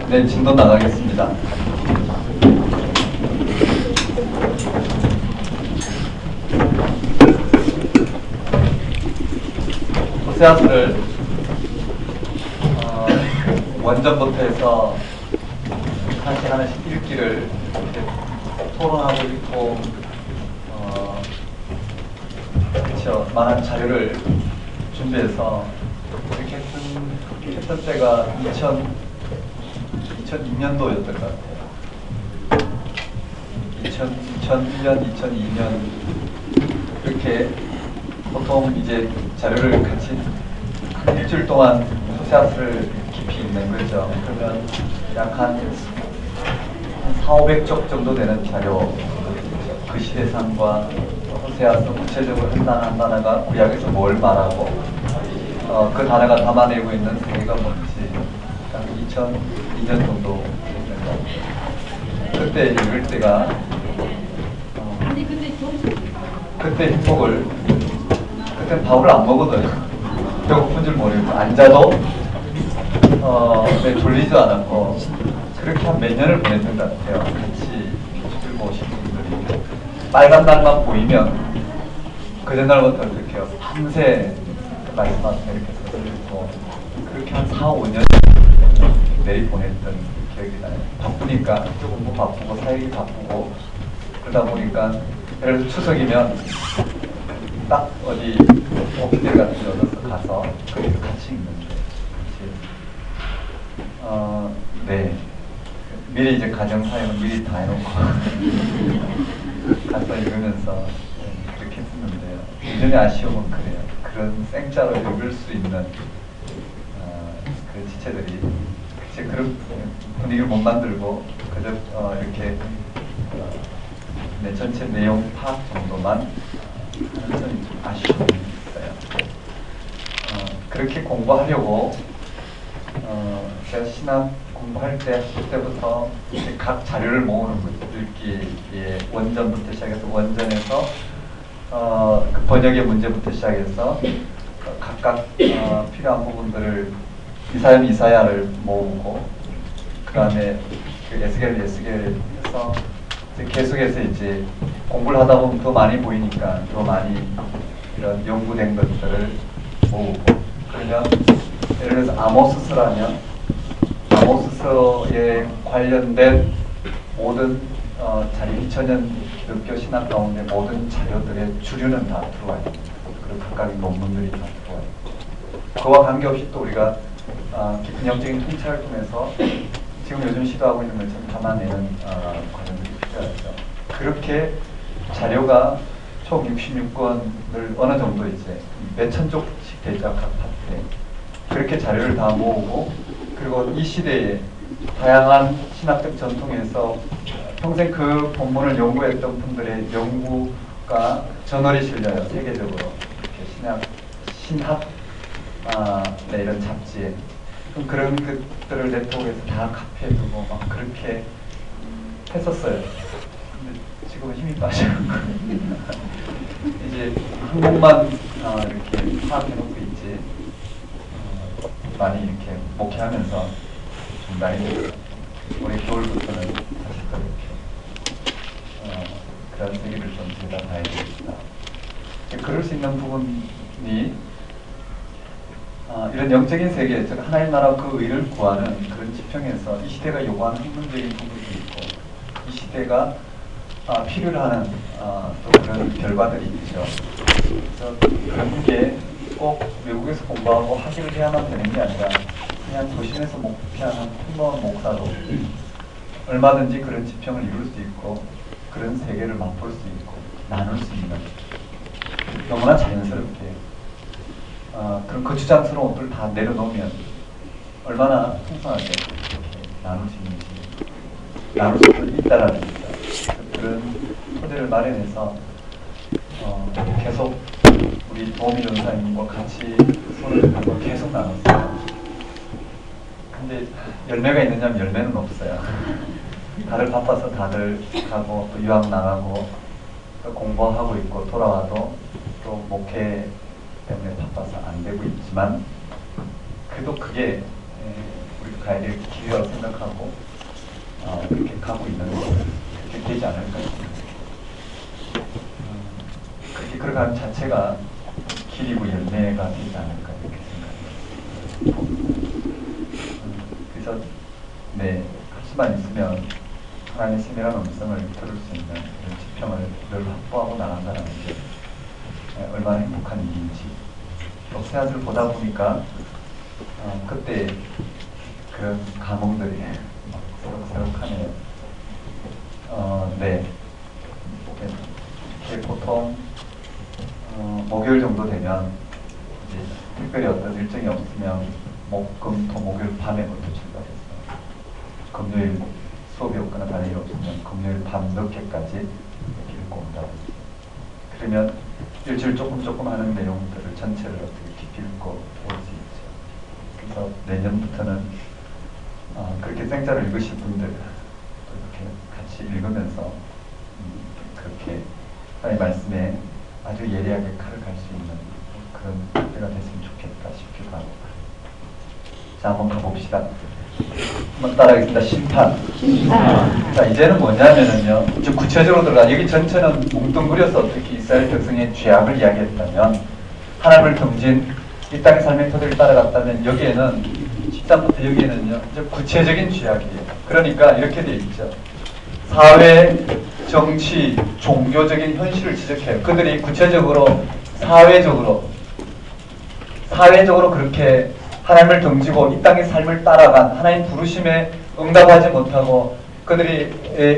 네, 진도 나가겠습니다. 호세아스를 원전부터 해서 하나씩 읽기를 이렇게 토론하고 있고, 그렇죠. 많은 자료를 준비해서 이렇게 했던 때가 2002년도였던 것 같아요. 2001년, 2002년 이렇게 보통 이제 자료를 같이 일주일 동안 호세아스를 깊이 읽는 거죠. 그러면 약 한 400~500쪽 정도 되는 자료, 그 시대상과 호세아스 구체적으로 한 단어 한 단어가 구약에서 뭘 말하고 그 단어가 담아내고 있는 세계가 뭔지 약 2002년 정도 되는 것 같아요. 그때 읽을 때가 그때 행복을 그때 밥을 안 먹어도요. 배고픈 줄 모르고 앉아도 졸리지도 않았고 그렇게 한 몇 년을 보냈던 것 같아요. 같이 들고 오신 분들이 빨간 날만 보이면 그 전날부터 이렇게 밤새 말씀하시면 이렇게 서들고 그렇게 한 4~5년 내리 보냈던 기억이 나요. 바쁘니까 조금 바쁘고 사역이 바쁘고 그러다 보니까 예를 들어 추석이면 딱 어디 오피스 같은 데 얻어서 가서 거기서 같이 있는데 네. 미리 이제 가정사역은 미리 다 해놓고 가서 읽으면서 그렇게 했었는데요. 예전에 아쉬움은 그래요. 그런 생짜로 읽을 수 있는 그 지체들이 이제 그런 분위기를 못 만들고 그저 이렇게 전체 내용 파악 정도만 하는 점이 좀 아쉬움이 있어요. 그렇게 공부하려고 제가 신학 공부할 때부터 각 자료를 모으는 거죠. 읽기에 원전부터 시작해서 원전에서 그 번역의 문제부터 시작해서 각각 필요한 부분들을 이사야를 모으고 그 다음에 그 에스겔 해서 계속해서 이제 공부를 하다 보면 더 많이 보이니까 더 많이 이런 연구된 것들을 모으고 그러면 예를 들어서 아모스서라면 아모스서에 관련된 모든 자기 2000년 기독교 신학 가운데 모든 자료들의 주류는 다 들어와 있습니다. 그리고 각각의 논문들이 다 들어와 있고 그와 관계없이 또 우리가 깊은 영적인 통찰을 통해서 지금 요즘 시도하고 있는 것처럼 담아내는 과정들이 필요하죠. 그렇게 자료가 총 66권을 어느 정도 이제 몇천 쪽씩 되죠. 각 파트에. 그렇게 자료를 다 모으고 그리고 이 시대에 다양한 신학적 전통에서 평생 그 본문을 연구했던 분들의 연구가 저널이 실려요. 세계적으로 이렇게 신학 이런 잡지에 그런 것들을 네트워크에서 다 카피해 두고 막 그렇게 했었어요. 근데 지금은 힘이 빠져요. 이제 한국만 이렇게 파악해놓고 있지 많이 이렇게 목회하면서 중단이 됐어요. 올해 겨울부터는 다시 또 이렇게 그런 세계를 좀 들여다봐야 되겠다. 그럴 수 있는 부분이 이런 영적인 세계, 즉 하나님 나라 그 의를 구하는 그런 지평에서 이 시대가 요구하는 학문적인 부분도 있고 이 시대가 필요로 하는 또 그런 결과들이 있죠. 그래서 그런 게 꼭 외국에서 공부하고 학위를 해야만 되는 게 아니라 그냥 도심에서 목회하는 평범한 목사도 얼마든지 그런 지평을 이룰 수 있고 그런 세계를 맛볼 수 있고 나눌 수 있는 너무나 자연스럽게 그런 거추장스러운 것들을 다 내려놓으면 얼마나 풍성하게 나눌 수 있는지 나눌 수 있다라는 거죠. 그런 토대를 마련해서 계속 우리 도우미 전사님과 같이 손을 잡고 계속 나눴어요. 근데 열매가 있느냐면 열매는 없어요. 다들 바빠서 다들 가고 또 유학 나가고 또 공부하고 있고 돌아와도 또 목회 때문에 바빠서 안 되고 있지만 그래도 그게 우리 가야 될 길이라고 생각하고 그렇게 가고 있는 그렇게 되지 않을까 싶습니다. 그렇게 걸어가는 자체가 길이고 열매가 되지 않을까 이렇게 생각합니다. 그래서 네, 할 수만 있으면 하나님의 세밀한 음성을 들을 수 있는 이런 지평을 늘 확보하고 나간다는 게 얼마나 행복한 일인지. 또 새아들 보다 보니까 그때 그런 감흥들이 막 새록새록하네요. 네. 이렇게 보통 목요일 정도 되면 이제 특별히 어떤 일정이 없으면 목, 금, 토, 목요일 밤에부터 출발해서 금요일 수업이 없거나 다른 일 없으면 금요일 밤 늦게까지 읽고 온다고 했어요. 그러면 일주일 조금 하는 내용들을 전체를 어떻게 깊이 읽고 올 수 있죠. 그래서 내년부터는 그렇게 생자를 읽으실 분들 또 이렇게 같이 읽으면서 그렇게 하나님의 말씀에 아주 예리하게 칼을 갈 수 있는 그런 때가 됐으면 좋겠다 싶기도 하고. 자, 한번 가봅시다. 한번 따라하겠습니다. 심판. 자, 이제는 뭐냐면은요, 좀 구체적으로 들어가. 여기 전체는 뭉뚱그려서 어떻게 이스라엘 백성의 죄악을 이야기했다면, 하나님을 등진 이 땅의 삶의 토대를 따라갔다면, 여기에는 13부터 여기에는요, 좀 구체적인 죄악이에요. 그러니까 이렇게 되어 있죠. 사회, 정치, 종교적인 현실을 지적해요. 그들이 구체적으로 사회적으로 그렇게 하나님을 등지고 이 땅의 삶을 따라간 하나님 부르심에 응답하지 못하고 그들이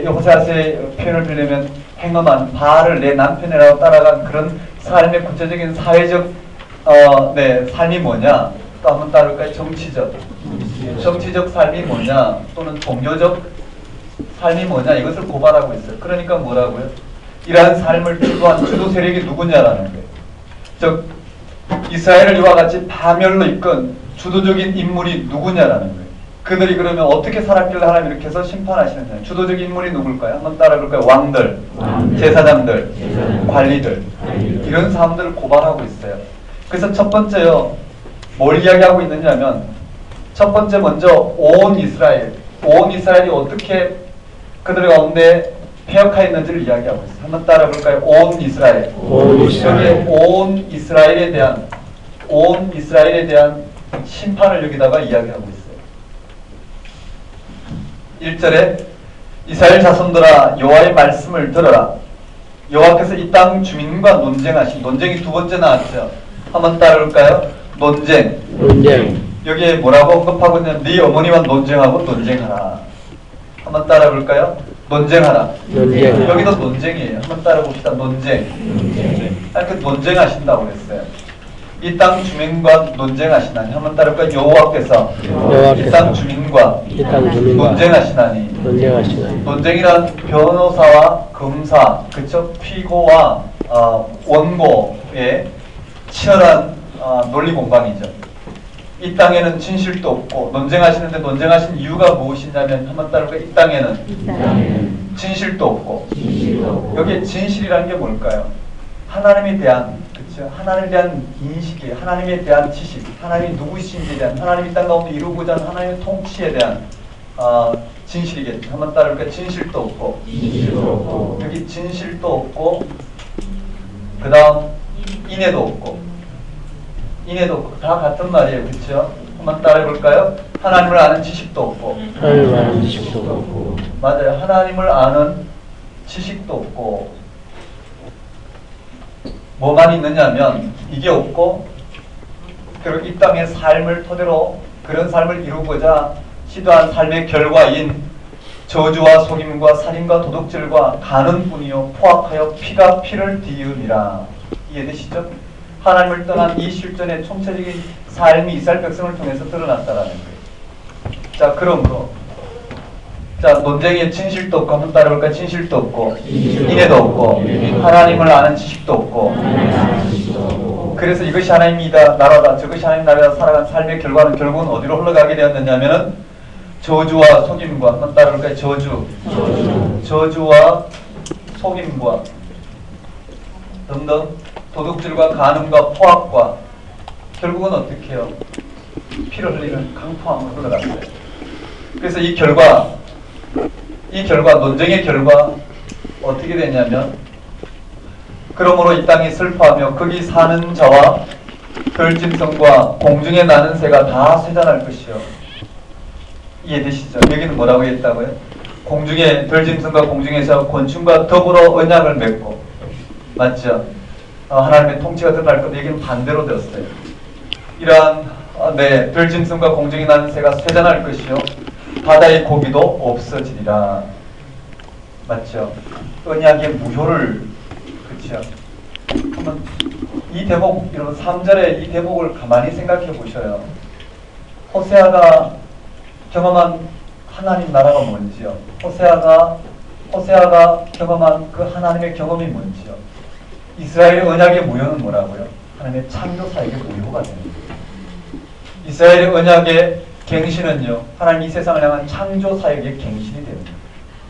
호세아서의 표현을 빌리면 행엄한 바알을 내 남편이라고 따라간 그런 삶의 구체적인 사회적 삶이 뭐냐? 또 한번 따를까요? 정치적 삶이 뭐냐? 또는 종교적 삶이 뭐냐? 이것을 고발하고 있어요. 그러니까 뭐라고요? 이러한 삶을 주도한 주도 세력이 누구냐라는 거예요. 즉 이스라엘을 이와 같이 파멸로 이끈 주도적인 인물이 누구냐라는 거예요. 그들이 그러면 어떻게 살았길래 하나님 이렇게 해서 심판하시느냐. 주도적인 인물이 누굴까요? 한번 따라볼까요? 왕들, 제사장들, 관리들 이런 사람들을 고발하고 있어요. 그래서 첫 번째요. 뭘 이야기하고 있느냐면 첫 번째 먼저 온 이스라엘이 어떻게 그들 가운데 폐역하였는지를 이야기하고 있어요. 한번 따라볼까요? 온 이스라엘. 여기에 온 이스라엘에 대한 심판을 여기다가 이야기하고 있어요. 1절에 이스라엘 자손들아 여호와의 말씀을 들어라. 여호와께서 이 땅 주민과 논쟁이 두 번째 나왔죠. 한번 따라볼까요? 논쟁. 여기에 뭐라고 언급하고 있냐면 네 어머니와 논쟁하라. 한번 따라볼까요? 논쟁하라. 여기도 논쟁이에요. 한번 따라봅시다. 논쟁. 그 논쟁하신다고 그랬어요. 이 땅 주민과 논쟁하시나니. 한번 따라볼까요? 여호와께서 이 땅 주민과 논쟁하시나니. 논쟁이란 변호사와 검사, 그쵸? 피고와 원고의 치열한 논리 공방이죠. 이 땅에는 진실도 없고 논쟁하시는데 논쟁하신 이유가 무엇이냐면 한번 따라볼까요? 이 땅에는 진실도 없고 여기에 진실이라는 게 뭘까요? 하나님에 대한 하나님에 대한 인식이 하나님에 대한 지식 하나님이 누구신지에 대한 하나님이 이 땅 가운데 이루고자 하는 하나님의 통치에 대한 진실이겠죠. 한번 따라볼까요? 진실도 없고 여기 진실도 없고 그 다음 인애도 없고 다 같은 말이에요. 그렇죠? 한번 따라해볼까요? 하나님을 아는 지식도 없고 맞아요. 하나님을 아는 지식도 없고 뭐만 있느냐면 이게 없고 그리고 이 땅의 삶을 토대로 그런 삶을 이루고자 시도한 삶의 결과인 저주와 속임과 살인과 도둑질과 가는뿐이요 포악하여 피가 피를 뒤음이라. 이해되시죠? 하나님을 떠난 이 실존의 총체적인 삶이 이스라엘 백성을 통해서 드러났다라는 거예요. 자, 그러므로 논쟁에 진실도 없고 한번 따라볼까요? 진실도 없고 인애도 없고 하나님을 아는 지식도 없고 그래서 이것이 하나님의 나라다 저것이 하나님 나라다 살아간 삶의 결과는 결국은 어디로 흘러가게 되었느냐면은 저주와 속임과 한번 따라볼까요? 저주와 속임과 등등 도둑질과 간음과 포악과 결국은 어떻게 해요? 피를 흘리는 강포함으로 흘러갔어요. 그래서 이 결과 논쟁의 결과 어떻게 되냐면, 그러므로 이 땅이 슬퍼하며 거기 사는 자와 들짐승과 공중에 나는 새가 다 쇠잔할 것이요. 이해되시죠? 여기는 뭐라고 했다고요? 공중에 들짐승과 공중에서 곤충과 더불어 언약을 맺고, 맞죠? 하나님의 통치가 드러날 것. 여기는 반대로 되었어요. 이러한 들짐승과 공중에 나는 새가 쇠잔할 것이요 바다의 고기도 없어지리라. 맞죠? 언약의 무효를, 그렇죠? 한번 이 대목, 여러분 3절의 이 대목을 가만히 생각해 보셔요. 호세아가 경험한 하나님 나라가 뭔지요? 호세아가 경험한 그 하나님의 경험이 뭔지요? 이스라엘의 언약의 무효는 뭐라고요? 하나님의 창조 사역의 무효가 되는 거예요. 이스라엘의 언약의 갱신은요, 하나님 이 세상을 향한 창조 사역의 갱신이 됩니다.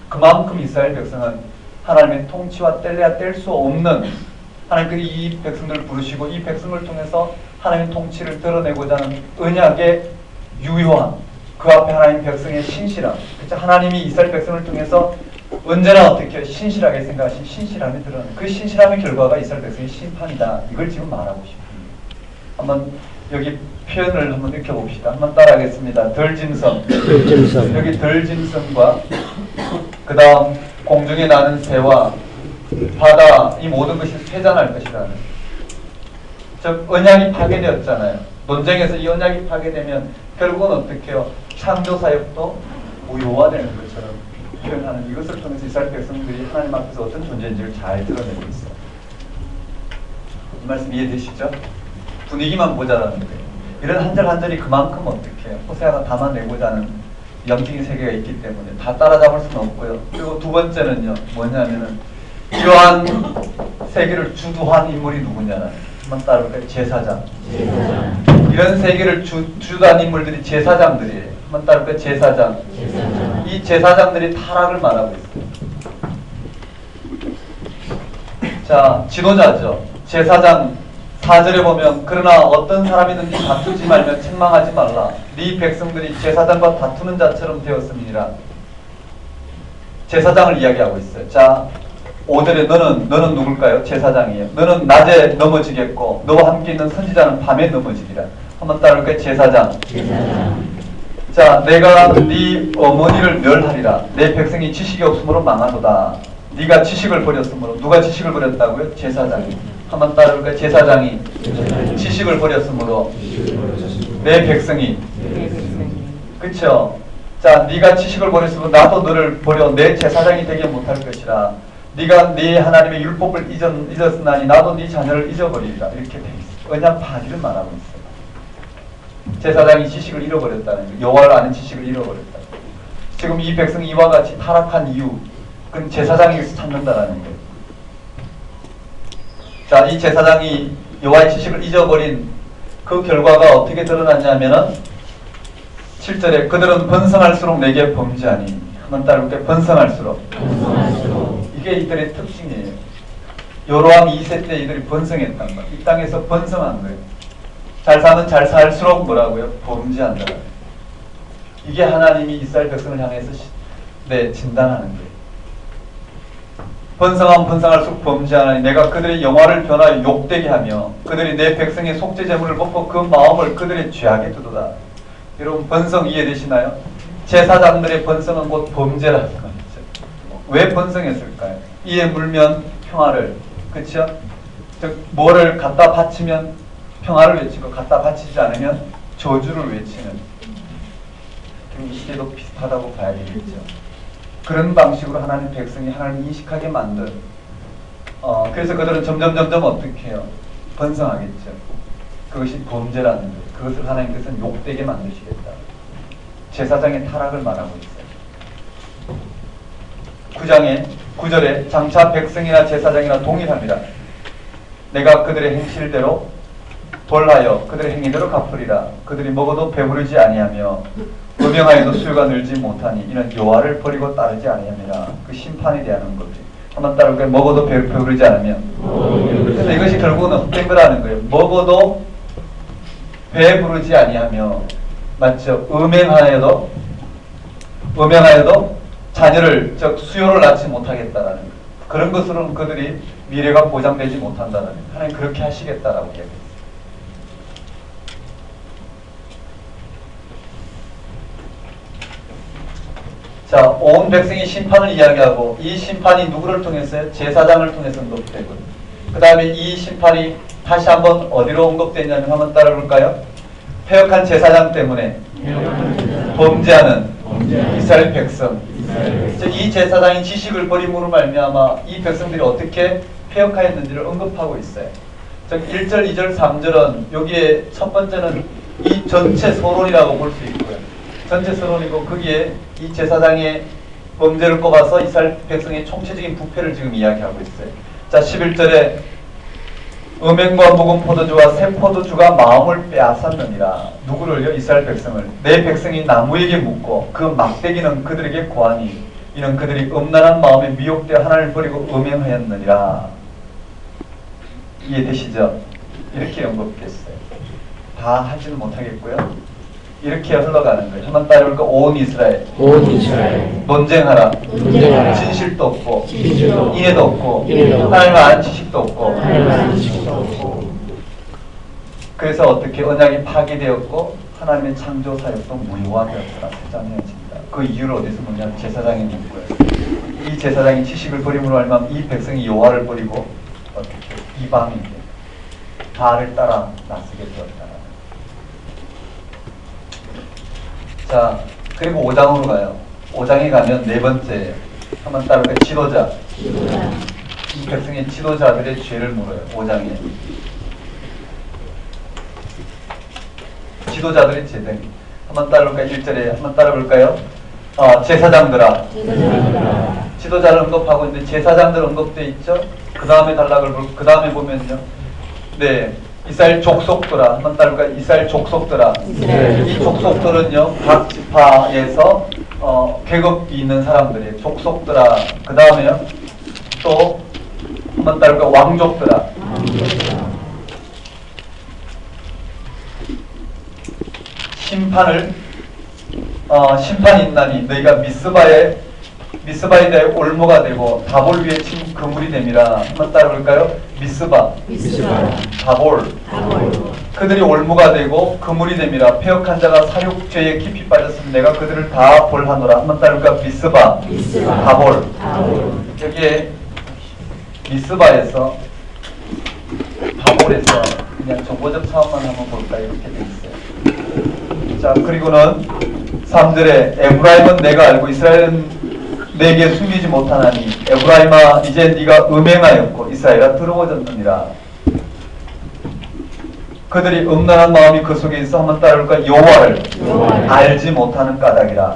그만큼 이스라엘 백성은 하나님의 통치와 뗄래야 뗄 수 없는, 하나님께서 이 백성들을 부르시고 이 백성을 통해서 하나님의 통치를 드러내고자 하는 언약의 유효함, 그 앞에 하나님 백성의 신실함, 그렇죠? 하나님이 이스라엘 백성을 통해서 언제나 어떻게 신실하게 생각하신 신실함이 드러나는 그 신실함의 결과가 이스라엘 백성의 심판이다. 이걸 지금 말하고 싶습니다. 한번 여기 표현을 한번 익혀봅시다. 한번 따라하겠습니다. 들짐승. 여기 들짐승과 그 다음 공중에 나는 새와 바다, 이 모든 것이 쇠잔할 것이라는, 즉 언약이 파괴되었잖아요. 논쟁에서 이 언약이 파괴되면 결국은 어떻게 해요? 창조 사역도 무효화되는 것처럼 표현하는, 이것을 통해서 이스라엘 백성들이 하나님 앞에서 어떤 존재인지를 잘 드러내고 있어요. 이 말씀 이해되시죠? 분위기만 모자라는 거예요. 이런 한 절 한 절이 그만큼 어떻게 해요? 호세아가 담아내고자 하는 영적인 세계가 있기 때문에 다 따라잡을 수는 없고요. 그리고 두 번째는요, 뭐냐면은 이러한 세계를 주도한 인물이 누구냐는, 한번 따라볼까요? 제사장. 이런 세계를 주도한 인물들이 제사장들이에요. 한번 따라볼까요? 제사장. 이 제사장들이 타락을 말하고 있어요. 자, 지도자죠. 제사장 4절에 보면, 그러나 어떤 사람이든지 다투지 말며 책망하지 말라. 네 백성들이 제사장과 다투는 자처럼 되었음이니라. 제사장을 이야기하고 있어요. 자, 5절에 너는 누굴까요? 제사장이에요. 너는 낮에 넘어지겠고 너와 함께 있는 선지자는 밤에 넘어지리라. 한번 따라볼까요? 제사장. 자, 내가 네 어머니를 멸하리라. 내 백성이 지식이 없으므로 망하도다. 네가 지식을 버렸으므로. 누가 지식을 버렸다고요? 제사장이. 한번 따라볼까요? 제사장이 지식을 버렸으므로 내 백성이. 그쵸? 자, 네가 지식을 버렸으므로 나도 너를 버려 내 제사장이 되게 못할 것이라. 네가 네 하나님의 율법을 잊었으나니 나도 네 자녀를 잊어버리리라. 이렇게 돼 있어요. 언약 파기를 말하고 있어요. 제사장이 지식을 잃어버렸다는 거예요. 여호와를 아는 지식을 잃어버렸다. 지금 이 백성이 이와 같이 타락한 이유, 그건 제사장에게서 찾는다라는 거예요. 자, 이 제사장이 여호와의 지식을 잊어버린 그 결과가 어떻게 드러났냐면은 7절에 그들은 번성할수록 내게 범죄하니. 한번 따라볼게요. 번성할수록. 이게 이들의 특징이에요. 여로암 2세 때 이들이 번성했단 말이에요. 이 땅에서 번성한 거예요. 잘 사면 잘 살수록 뭐라고요? 범죄한다. 이게 하나님이 이스라엘 백성을 향해서 진단하는 거예요. 번성하면 번성할수록 범죄하나니 내가 그들의 영화를 변하여 욕되게 하며 그들이 내 백성의 속죄 제물을 먹고 그 마음을 그들의 죄악에 두도다. 여러분, 번성 이해되시나요? 제사장들의 번성은 곧 범죄라는 거죠. 왜 번성했을까요? 이에 물면 평화를, 그렇죠? 즉 뭐를 갖다 바치면 평화를 외치고 갖다 바치지 않으면 저주를 외치는, 이 시대도 비슷하다고 봐야 되겠죠. 그런 방식으로 하나님 백성이 하나님을 인식하게 만든, 그래서 그들은 점점 어떻게 해요? 번성하겠죠. 그것이 범죄라는 거예요. 그것을 하나님께서는 욕되게 만드시겠다. 제사장의 타락을 말하고 있어요. 9절에 장차 백성이나 제사장이나 동일합니다. 내가 그들의 행실대로 벌하여 그들의 행위대로 갚으리라. 그들이 먹어도 배부르지 아니하며 음행하여도 수요가 늘지 못하니 이는 여호와를 버리고 따르지 아니함이라. 그 심판에 대한 거지. 한번 따라볼까요? 먹어도 배부르지 않으면. 그래서 이것이 결국은 헛된 거라는 거예요. 먹어도 배부르지 아니하며, 맞죠? 음행하여도 음행하여도 자녀를 즉 수요를 낳지 못하겠다라는 거예요. 그런 것으로는 그들이 미래가 보장되지 못한다는 거예요. 하나님 그렇게 하시겠다라고 얘기했어요. 자, 온 백성이 심판을 이야기하고 이 심판이 누구를 통해서요? 제사장을 통해서 언급되고 그 다음에 이 심판이 다시 한번 어디로 언급되냐면 한번 따라볼까요? 패역한 제사장 때문에 범죄하는 이스라엘 백성. 이 제사장이 지식을 버림으로 말미암아 이 백성들이 어떻게 패역하였는지를 언급하고 있어요. 즉 1절, 2절, 3절은 여기에 첫 번째는 이 전체 서론이라고 볼 수 있고요. 전체 서론이고 거기에 이 제사장의 범죄를 꼽아서 이스라엘 백성의 총체적인 부패를 지금 이야기하고 있어요. 자, 11절에 음행과 묵은 포도주와 새 포도주가 마음을 빼앗았느니라. 누구를요? 이스라엘 백성을. 내 백성이 나무에게 묻고 그 막대기는 그들에게 고하니 이는 그들이 음란한 마음에 미혹되어 하나님을 버리고 음행하였느니라. 이해되시죠? 이렇게 언급됐어요. 다 하지는 못하겠고요. 이렇게 흘러가는 거예요. 한번 따라볼까? 온 이스라엘. 온 이스라엘. 논쟁하라. 논쟁하라. 진실도 없고, 진실도 인애도 없고, 인애도 없고, 하나님을 아는 지식도 없고. 하나님을 아는 지식도 없고. 그래서 어떻게 언약이 파기되었고 하나님의 창조 사역도 무효화되었더라. 세상해진다. 그 이유를 어디서 보냐면 제사장이 묻고요. 이 제사장이 지식을 버림으로 알면 이 백성이 여호와를 버리고 어떻게 이방에게 바알을 따라 나서게 되었다. 자, 그리고 5장으로 가요. 5장에 가면 네 번째 한번 따라볼까요? 지도자. 이 백성의 지도자들의 죄를 물어요. 5장에. 지도자들의 죄들. 한번 따라볼까요? 1절에 한번 따라볼까요? 제사장들아. 지도자를 언급하고 있는데 제사장들 언급되어 있죠? 그 다음에 단락을 그 다음에 보면요. 네. 이스라엘 족속들아. 한번 따라볼까요? 이스라엘 족속들아. 이 족속들은요. 각 지파에서 계급이 있는 사람들이에요. 족속들아. 그 다음에요. 또 한번 따라볼까요? 왕족들아. 심판이 있나니 너희가 미스바에 대해 올무가 되고 다볼 위에 친 그물이 됨이라. 한번 따라볼까요? 미스바. 다볼. 그들이 올무가 되고 그물이 됨이라. 패역한 자가 사륙죄에 깊이 빠졌으면 내가 그들을 다 벌하노라. 한번 따라볼까요? 미스바. 다볼. 여기에 미스바에서 다볼에서 그냥 정보적 차원만 한번 볼까요? 이렇게 돼 있어요. 자, 그리고는 3절에 에브라임은 내가 알고 이스라엘은 내게 숨기지 못하나니 에브라임아 이제 네가 음행하였고 이스라엘아 더러워졌느니라. 그들이 음란한 마음이 그 속에 있어. 한번 따라볼까? 여호와를 알지 못하는 까닭이라.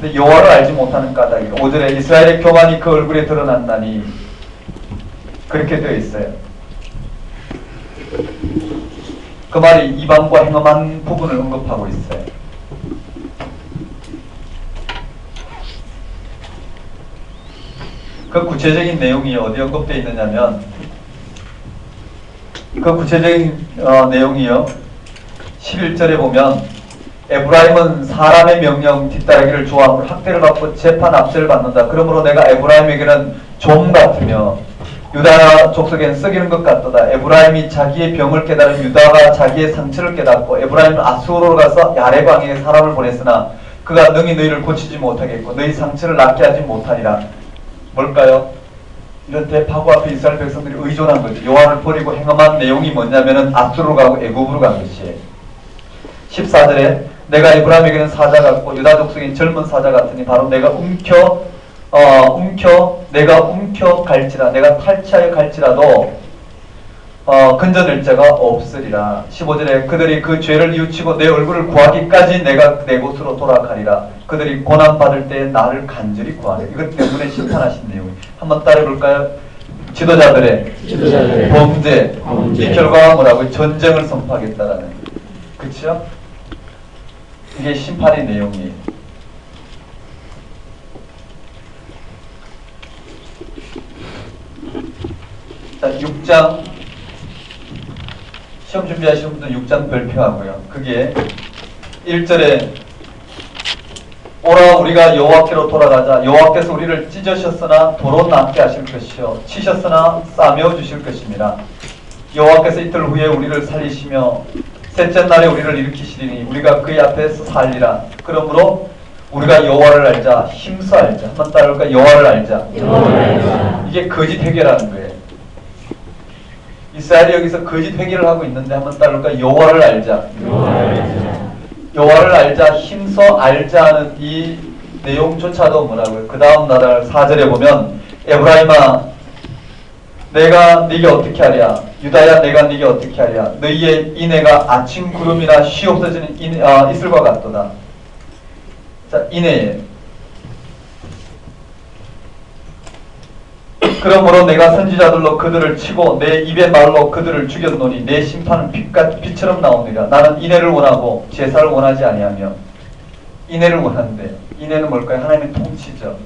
근데 여호와를 알지 못하는 까닭이라. 5절에 이스라엘의 교만이 그 얼굴에 드러났나니 그렇게 되어 있어요. 그 말이 이방과 행음한 부분을 언급하고 있어요. 그 구체적인 내용이 어디 언급되어 있느냐면 그 구체적인 내용이요. 11절에 보면 에브라임은 사람의 명령 뒤따르기를 좋아하고 학대를 받고 재판 압제를 받는다. 그러므로 내가 에브라임에게는 종 같으며 유다 족속에는 썩이는 것 같도다. 에브라임이 자기의 병을 깨달은 유다가 자기의 상처를 깨닫고 에브라임은 아수르로 가서 야레방에 사람을 보냈으나 그가 능히 너희를 고치지 못하겠고 너희 상처를 낫게 하지 못하리라. 뭘까요? 이런 대파고 앞에 이스라엘 백성들이 의존한 거죠. 여호와를 버리고 행함한 내용이 뭐냐면은 아수르로 가고 애굽으로 간 것이에요. 14절에 내가 에브라임에게는 사자 같고 유다 족속인 젊은 사자 같으니 바로 내가 내가 움켜 갈지라. 내가 탈취하여 갈지라도 근저될 자가 없으리라. 15절에 그들이 그 죄를 뉘우치고 내 얼굴을 구하기까지 내가 내 곳으로 돌아가리라. 그들이 고난받을 때 나를 간절히 구하리. 이것 때문에 심판하신 내용이. 한번 따라해볼까요? 지도자들의 범죄. 이 결과가 뭐라고요? 전쟁을 선포하겠다라는. 그렇죠? 이게 심판의 내용이에요. 자, 6장 시험 준비하시는 분들 6장 별표하고요. 그게 1절에 오라 우리가 여호와께로 돌아가자. 여호와께서 우리를 찢으셨으나 도로 남게 하실 것이요 치셨으나 싸매어 주실 것입니다. 여호와께서 이틀 후에 우리를 살리시며 셋째 날에 우리를 일으키시리니 우리가 그의 앞에서 살리라. 그러므로 우리가 여호와를 알자. 힘써 알자. 한번 따라올까? 여호와를 알자. 이게 거짓 회개라는 거예요. 이스라엘이 여기서 거짓 회개를 하고 있는데 한번 따라올까? 여호와를 알자. 여호와를 알자. 힘써 알자는 이 내용조차도 뭐라고요? 그 다음 나라 4절에 보면 에브라임아 내가 네게 어떻게 하랴? 유다야 내가 네게 어떻게 하랴? 너희의 인애가 아침 구름이나 쉬 없어지는 이슬과 같도다. 자, 인애에 그러므로 내가 선지자들로 그들을 치고 내 입의 말로 그들을 죽였노니 내 심판은 빛처럼 나오니라. 나는 인애를 원하고 제사를 원하지 아니하며. 인애를 원하는데 인애는 뭘까요? 하나님의 통치죠.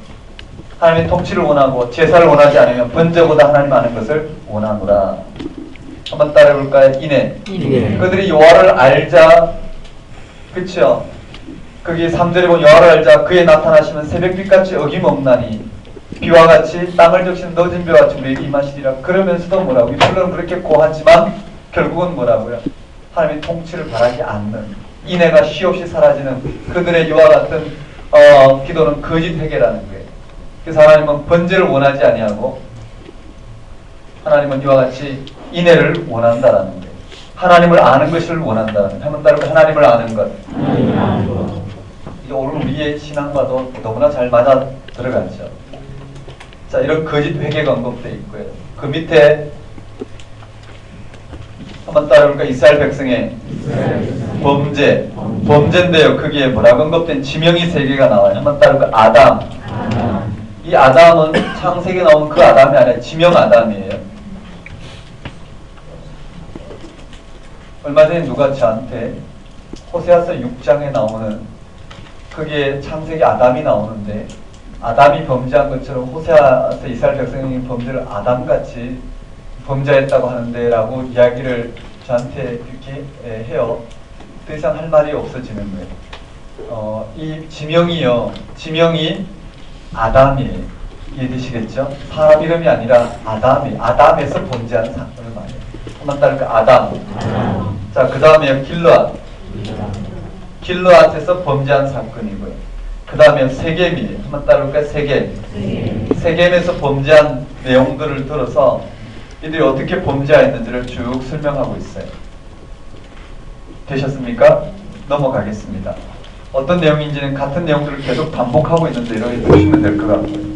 하나님의 통치를 원하고 제사를 원하지 않으면 번제보다 하나님 아는 것을 원하노라. 한번 따라해볼까요? 인애. 그들이 여호와를 알자. 그쵸? 거기 3절에 보면 여호와를 알자. 그에 나타나시면 새벽빛같이 어김없나니 비와 같이 땅을 적신 늦은 비와 같이 우리에게 임하시리라. 그러면서도 뭐라고? 물론 그렇게 고하지만 결국은 뭐라고요? 하나님의 통치를 바라지 않는 인애가 쉬없이 사라지는 그들의 이와 같은 기도는 거짓 회개라는 거예요. 그래서 하나님은 번제를 원하지 아니하고 하나님은 이와 같이 인애를 원한다라는 거예요. 하나님을 아는 것을 원한다는 거예요. 한번 따르고 하나님을 아는 것. 이제 오늘 우리의 신앙과도 너무나 잘 맞아 들어가죠. 자, 이런 거짓 회개가 언급되어 있고요. 그 밑에 한번 따라볼까? 이스라엘 백성의 범죄. 범죄인데요. 거기에 뭐라고 언급된 지명이 3개가 나와요. 한번 따라볼까? 아담. 이 아담은 창세기에 나오는 그 아담이 아니라 지명 아담이에요. 얼마 전에 누가 저한테 호세아서 6장에 나오는 거기에 창세기 아담이 나오는데 아담이 범죄한 것처럼 호세아서 이스라엘 백성이 범죄를 아담같이 범죄했다고 하는데 라고 이야기를 저한테 이렇게 해요. 더 이상 할 말이 없어지는 거예요. 이 지명이요. 지명이 아담이에요. 이해되시겠죠? 사람 이름이 아니라 아담이. 아담에서 범죄한 사건을 말해요. 한번 따를까? 아담. 자, 그 다음에 길르앗. 길르앗에서 범죄한 사건이고요. 그 다음에 세겜이. 한번 따를까? 세겜. 세겜에서 범죄한 내용들을 들어서 이들이 어떻게 범죄했는지를 쭉 설명하고 있어요. 되셨습니까? 넘어가겠습니다. 어떤 내용인지는 같은 내용들을 계속 반복하고 있는데 이렇게 보시면 될 것 같고요.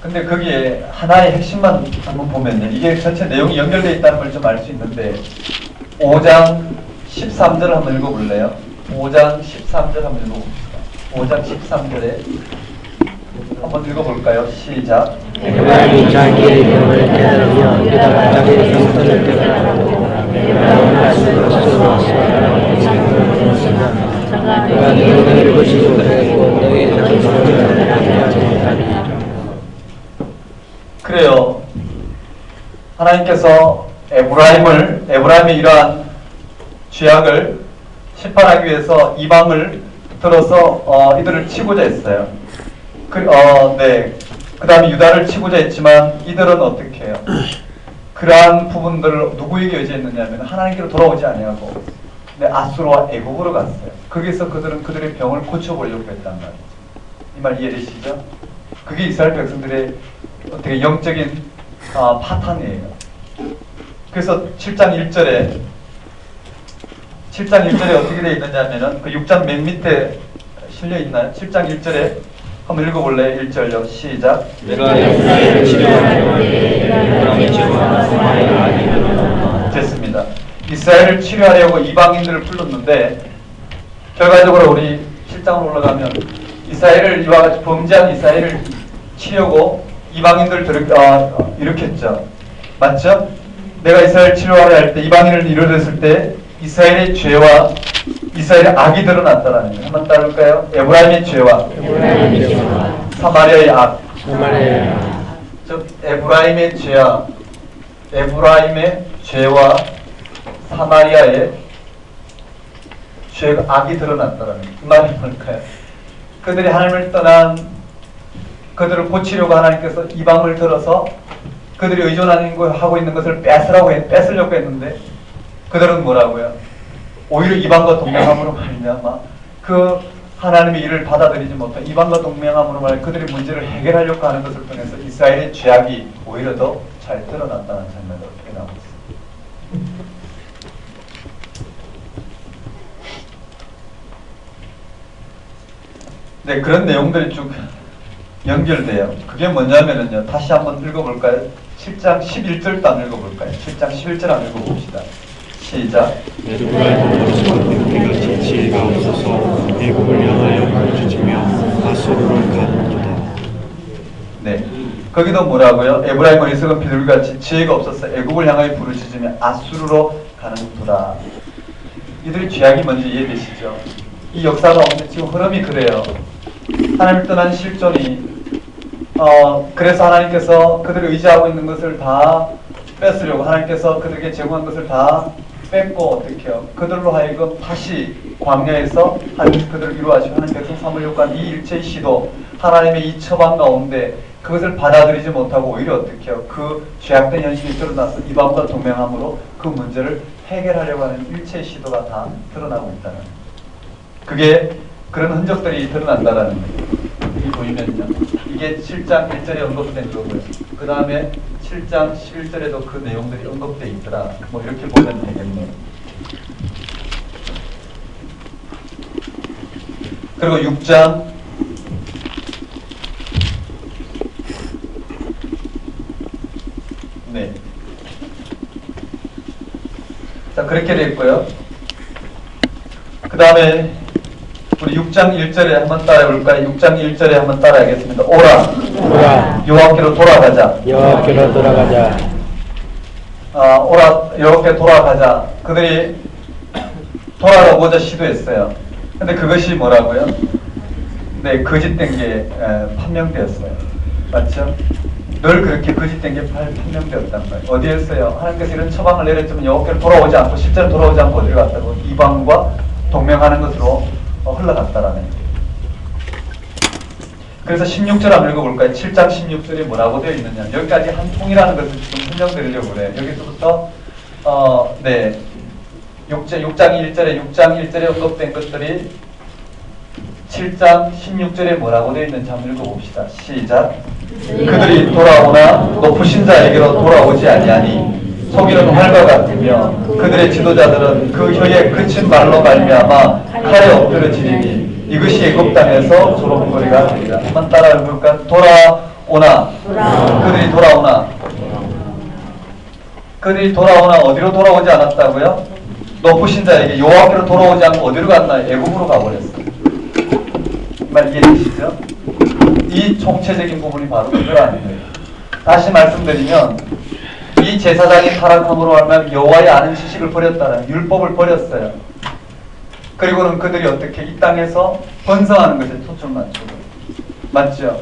근데 거기에 하나의 핵심만 한번 보면요. 이게 전체 내용이 연결되어 있다는 걸 좀 알 수 있는데 5장 13절 한번 읽어볼래요? 5장 13절 한번 읽어봅시다. 5장 13절에 한번 읽어볼까요? 시작. 에브라임이 자기의 병을 깨달으며 게다가 자기의 병들을 깨달았고 에브라임은 갈수록 스스로 그가 너희를 보시지 못하겠고 너희의 자손을 하지 못하리라. 그래요. 하나님께서 에브라임의 이러한 죄악을 심판하기 위해서 이방을 들어서 이들을 치고자 했어요. 그 다음에 유다를 치고자 했지만 이들은 어떻게 해요? 그러한 부분들을 누구에게 의지했느냐면 하나님께로 돌아오지 아니하고 아수르와 애굽으로 갔어요. 거기서 그들은 그들의 병을 고쳐보려고 했단 말이죠. 이 말 이해되시죠? 그게 이스라엘 백성들의 어떻게 영적인 파탄이에요. 그래서 7장 1절에 어떻게 되어 있느냐면은 그 6장 맨 밑에 실려 있나요? 7장 1절에 한번 읽어볼래요? 1절요. 시작. 됐습니다. 이스라엘을 치료하려고 이방인들을 불렀는데 결과적으로 우리 7장으로 올라가면 이스라엘을 이와 같이 범죄한 이스라엘을 치려고 이방인들 일으켰죠. 맞죠? 내가 이스라엘 치료하려 할 때 이방인을 이루어졌을 때 이스라엘의 죄와 이스라엘의 악이 드러났다라는 거예요. 한번 따라볼까요? 에브라임의 죄와 사마리아의 악. 즉 에브라임의 죄와 사마리아의 죄가 악이 드러났다라는 거예요. 이 말이 뭘까요? 그들이 하나님을 떠난 그들을 고치려고 하나님께서 이방을 들어서 그들이 의존하고 있는 것을 뺏으려고 했는데 그들은 뭐라고요? 오히려 이방과 동맹함으로 말미암아 그 하나님의 일을 받아들이지 못한 이방과 동맹함으로 말해 그들의 문제를 해결하려고 하는 것을 통해서 이스라엘의 죄악이 오히려 더 잘 드러났다는 장면을 표현하고 있습니다. 네, 그런 내용들이 쭉 연결돼요. 그게 뭐냐면은요, 다시 한번 읽어볼까요? 7장 11절도 한번 읽어볼까요? 7장 11절 한번 읽어봅시다. 시작. 우리가 지혜가 없어서 애굽을 향하여 부르짖으며 아수르로 가는도다. 네, 거기도 뭐라고요? 에브라임 어리석은 비둘기같이 지혜가 없어서 애굽을 향하여 부르짖으며 아수르로 가는도다. 이들의 죄악이 뭔지 이해되시죠? 이 역사 가운데 지금 흐름이 그래요. 하나님을 떠난 실존이 그래서 하나님께서 그들이 의지하고 있는 것을 다 뺏으려고 하나님께서 그들에게 제공한 것을 다 뺏고 어떻게 해요? 그들로 하여금 다시 광야에서 하나님 그들을 이루어하시고 하나님 백성 삼으려고 한 이 일체의 시도 하나님의 이 처방 가운데 그것을 받아들이지 못하고 오히려 어떻게 해요? 그 죄악된 현실이 드러나서 이방과 동맹함으로 그 문제를 해결하려고 하는 일체의 시도가 다 드러나고 있다는 그게 그런 흔적들이 드러난다라는 거예요. 여기 보이면요. 이게 7장 1절에 언급된 거고요. 그 다음에 7장 11절에도 그 내용들이 언급되어 있더라. 뭐 이렇게 보면 되겠네요. 그리고 6장 네. 자, 그렇게 됐고요. 그 다음에 우리 6장 1절에 한번 따라해볼까요? 6장 1절에 한번 따라하겠습니다. 오라. 여호와께로 돌아가자. 오라 여호와께 돌아가자. 그들이 돌아가고자 시도했어요. 근데 그것이 뭐라고요? 네, 거짓된 게 판명되었어요. 맞죠? 늘 그렇게 거짓된 게 판명되었단 말이에요. 어디에서요? 하나님께서 이런 처방을 내렸지만 여호와께로 돌아오지 않고 실제로 돌아오지 않고 어디로 갔다고? 이방과 동맹하는 것으로 흘러갔다라는 거예요. 그래서 16절 한번 읽어볼까요? 7장 16절에 뭐라고 되어 있느냐? 여기까지 한 통이라는 것을 좀 설명드리려고 그래요. 여기서부터 6장 1절에 언급된 것들이 7장 16절에 뭐라고 되어 있는지 한번 읽어봅시다. 시작. 그들이 돌아오나 높으신 자에게로 돌아오지 아니하니 속이는 활과 같으며 그들의 지도자들은 그 혀에 그친 말로 말미암아 칼에 엎드려지리니 이것이 애굽 땅에서 조롱거리가 되리라. 한번 따라 해볼까? 돌아오나. 그들이 돌아오나 어디로 돌아오지 않았다고요? 높으신 자에게 여호와께로 돌아오지 않고 어디로 갔나? 애굽으로 가버렸어요. 이 말 이해되시죠? 이 총체적인 부분이 바로 그거라는 거예요. 다시 말씀드리면 이 제사장이 타락함으로 하면 여호와의 아는 지식을 버렸다는 율법을 버렸어요. 그리고는 그들이 어떻게 이 땅에서 번성하는 것에 초점 맞추고 맞죠?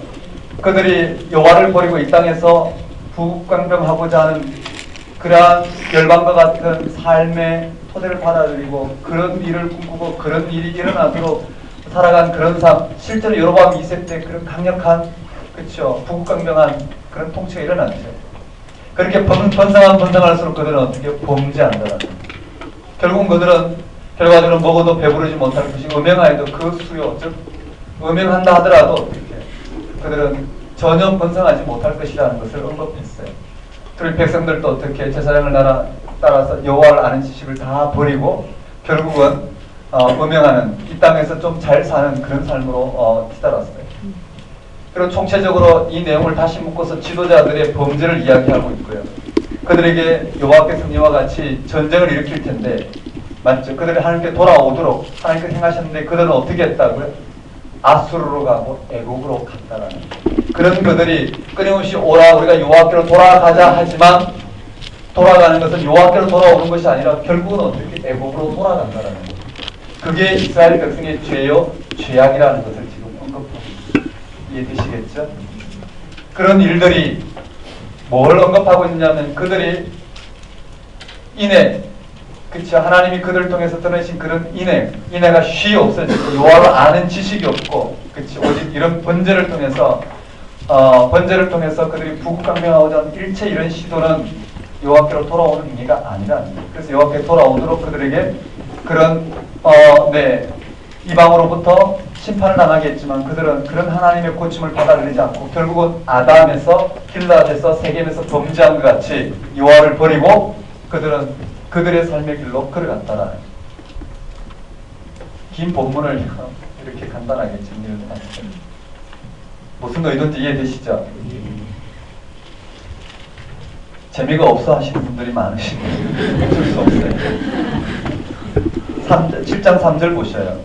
그들이 여호와를 버리고 이 땅에서 부국강병하고자 하는 그러한 열방과 같은 삶의 토대를 받아들이고 그런 일을 꿈꾸고 그런 일이 일어나도록 살아간 그런 삶, 실제로 여로보암 2세 때 그런 강력한 그렇죠 부국강병한 그런 통치가 일어났죠. 그렇게 번성할수록 그들은 어떻게 범죄한다는 거예요. 결국 그들은 결과적으로 먹어도 배부르지 못할 것이 음행하여도 그 수요, 즉 음행한다 하더라도 어떻게 그들은 전혀 번성하지 못할 것이라는 것을 언급했어요. 그리고 백성들도 어떻게 제사장을 따라서 여호와를 아는 지식을 다 버리고 결국은 음행하는 이 땅에서 좀 잘 사는 그런 삶으로 뒤따랐어요. 그리고 총체적으로 이 내용을 다시 묶어서 지도자들의 범죄를 이야기하고 있고요. 그들에게 여호와께서는 이와 같이 전쟁을 일으킬 텐데 맞죠? 그들이 하나님께 돌아오도록 하나님께서 행하셨는데 그들은 어떻게 했다고요? 아수르로 가고 애국으로 갔다라는 그런 그들이 끊임없이 오라 우리가 여호와께로 돌아가자 하지만 돌아가는 것은 여호와께로 돌아오는 것이 아니라 결국은 어떻게 애굽으로 돌아간다라는 거예요. 그게 이스라엘 백성의 죄요 죄악이라는 것을 지금 언급합니다. 이해되시겠죠? 그런 일들이 뭘 언급하고 있냐면 그들이 인애, 그렇죠? 하나님이 그들을 통해서 드러내신 그런 인애가 쉬 없어지고 여호와를 아는 지식이 없고, 그렇지? 오직 이런 번제를 통해서 그들이 부국강명하고자 하는 일체 이런 시도는 여호와께로 돌아오는 행위가 아니라는 거예요. 그래서 여호와께 돌아오도록 그들에게 그런 이방으로부터 심판을 당하게 했지만 그들은 그런 하나님의 고침을 받아들이지 않고 결국은 아담에서 길lad에서 세겜에서 범죄한 것 같이 여호와를 버리고 그들은 그들의 삶의 길로 걸어갔다라는 거예요. 긴 본문을 이렇게 간단하게 정리를 해놨습니다. 무슨 의도인지 이해되시죠? 재미가 없어 하시는 분들이 많으신데 어쩔 수 없어요. 7장 3절 보셔요.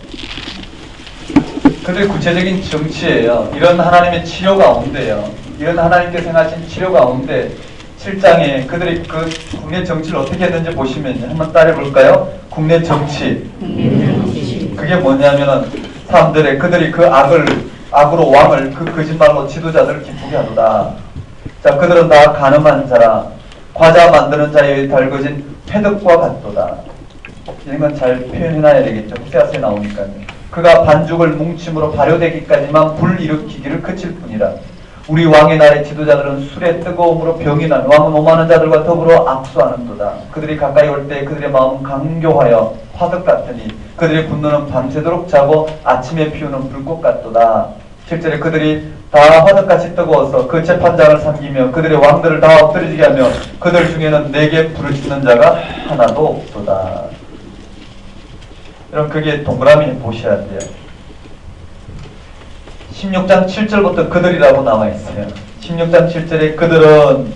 그들의 구체적인 정치예요. 이런 하나님의 치료 가운데요. 이런 하나님께서 행하신 치료 가운데 7장에 그들이 그 국내 정치를 어떻게 했는지 보시면요. 한번 따라해 볼까요? 국내 정치. 그게 뭐냐면은 사람들의 그들이 그 악으로 왕을 그 거짓말로 지도자들을 기쁘게 하도다. 자, 그들은 다 간음한 자라 과자 만드는 자의 달궈진 패덕과 같도다. 이런 건 잘 표현해놔야 되겠죠. 호세아서에 나오니까요. 그가 반죽을 뭉침으로 발효되기까지만 불일으키기를 그칠 뿐이라. 우리 왕의 날의 지도자들은 술의 뜨거움으로 병이 난 왕은 오만한 자들과 더불어 악수하는도다. 그들이 가까이 올 때 그들의 마음은 강교하여 화덕 같으니 그들의 분노는 밤새도록 자고 아침에 피우는 불꽃 같도다. 실제로 그들이 다 화덕같이 뜨거워서 그 재판장을 삼기며 그들의 왕들을 다 엎드리게 하며 그들 중에는 내게 부르짖는 자가 하나도 없도다. 여러분 그게 동그라미 보셔야 돼요. 16장 7절부터 그들이라고 나와 있어요. 16장 7절에 그들은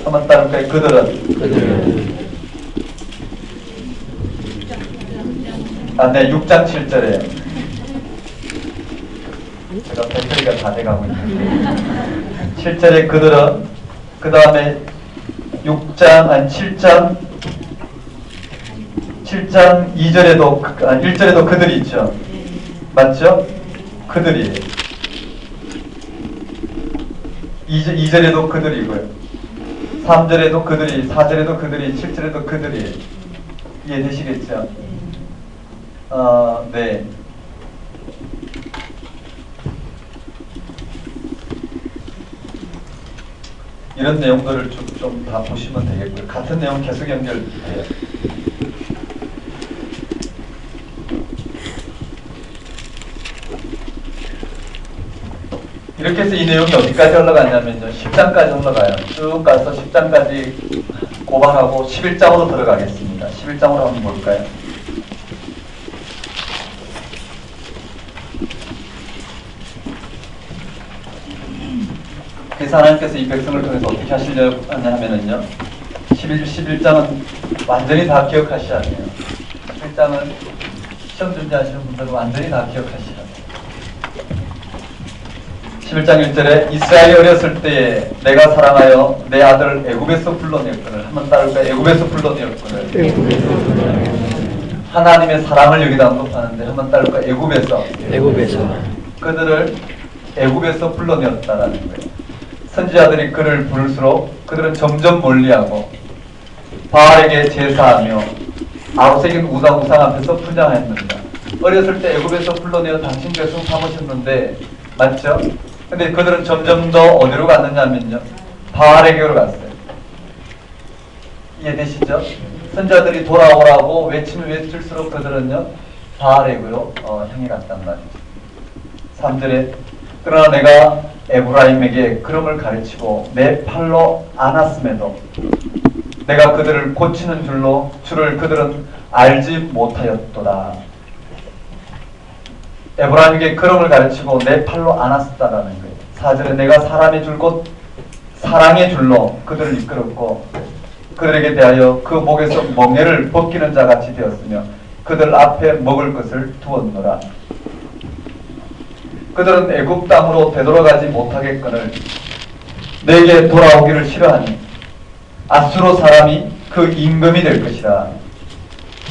한번 따를까요? 그들은 6장 7절에 제가 배터리가 다 돼가고 있는데 7절에 그들은 그 다음에 7장 2절에도 1절에도 그들이 있죠. 맞죠? 그들이에요. 2절에도 그들이고요. 3절에도 그들이, 4절에도 그들이, 7절에도 그들이에요. 이해되시겠죠? 네. 이런 내용들을 좀 다 보시면 되겠고요. 같은 내용 계속 연결돼요. 이렇게 해서 이 내용이 어디까지 올라가냐면요. 10장까지 올라가요. 쭉 가서 10장까지 고발하고 11장으로 들어가겠습니다. 11장으로 한번 볼까요? 그래서 하나님께서 이 백성을 통해서 어떻게 하시려고 하냐면요. 11장은 완전히 다 기억하셔야 돼요. 11장은 시험 준비하시는 분들은 완전히 다 기억하셔야 돼요. 11장 1절에 이스라엘이 어렸을 때에 내가 사랑하여 내 아들을 애굽에서 불러내었거늘. 한번 따를까요? 애굽에서 불러내었거늘. 하나님의 사랑을 여기다 언급하는데 한번 따를까요? 애굽에서. 그들을 애굽에서 불러내었다라는 거예요. 선지자들이 그를 부를수록 그들은 점점 멀리하고 바알에게 제사하며 아로새긴 우상 앞에서 분향했는다. 어렸을 때 애굽에서 불러내어 당신 백성 삼으셨는데 맞죠? 근데 그들은 점점 더 어디로 갔느냐면요. 바알에게로 갔어요. 이해되시죠? 선지자들이 돌아오라고 외침을 외칠수록 그들은요. 바알에게로 향해 갔단 말이죠. 3절에 그러나 내가 에브라임에게 그름을 가르치고 내 팔로 안았음에도 내가 그들을 고치는 줄을 그들은 알지 못하였도다. 에브라임에게 그름을 가르치고 내 팔로 안았다라는 거예요. 4절에 내가 사람의 줄 곧 사랑의 줄로 그들을 이끌었고 그들에게 대하여 그 목에서 멍에를 벗기는 자 같이 되었으며 그들 앞에 먹을 것을 두었노라. 그들은 애굽 땅으로 되돌아가지 못하겠거늘 내게 돌아오기를 싫어하니 아수로 사람이 그 임금이 될 것이라.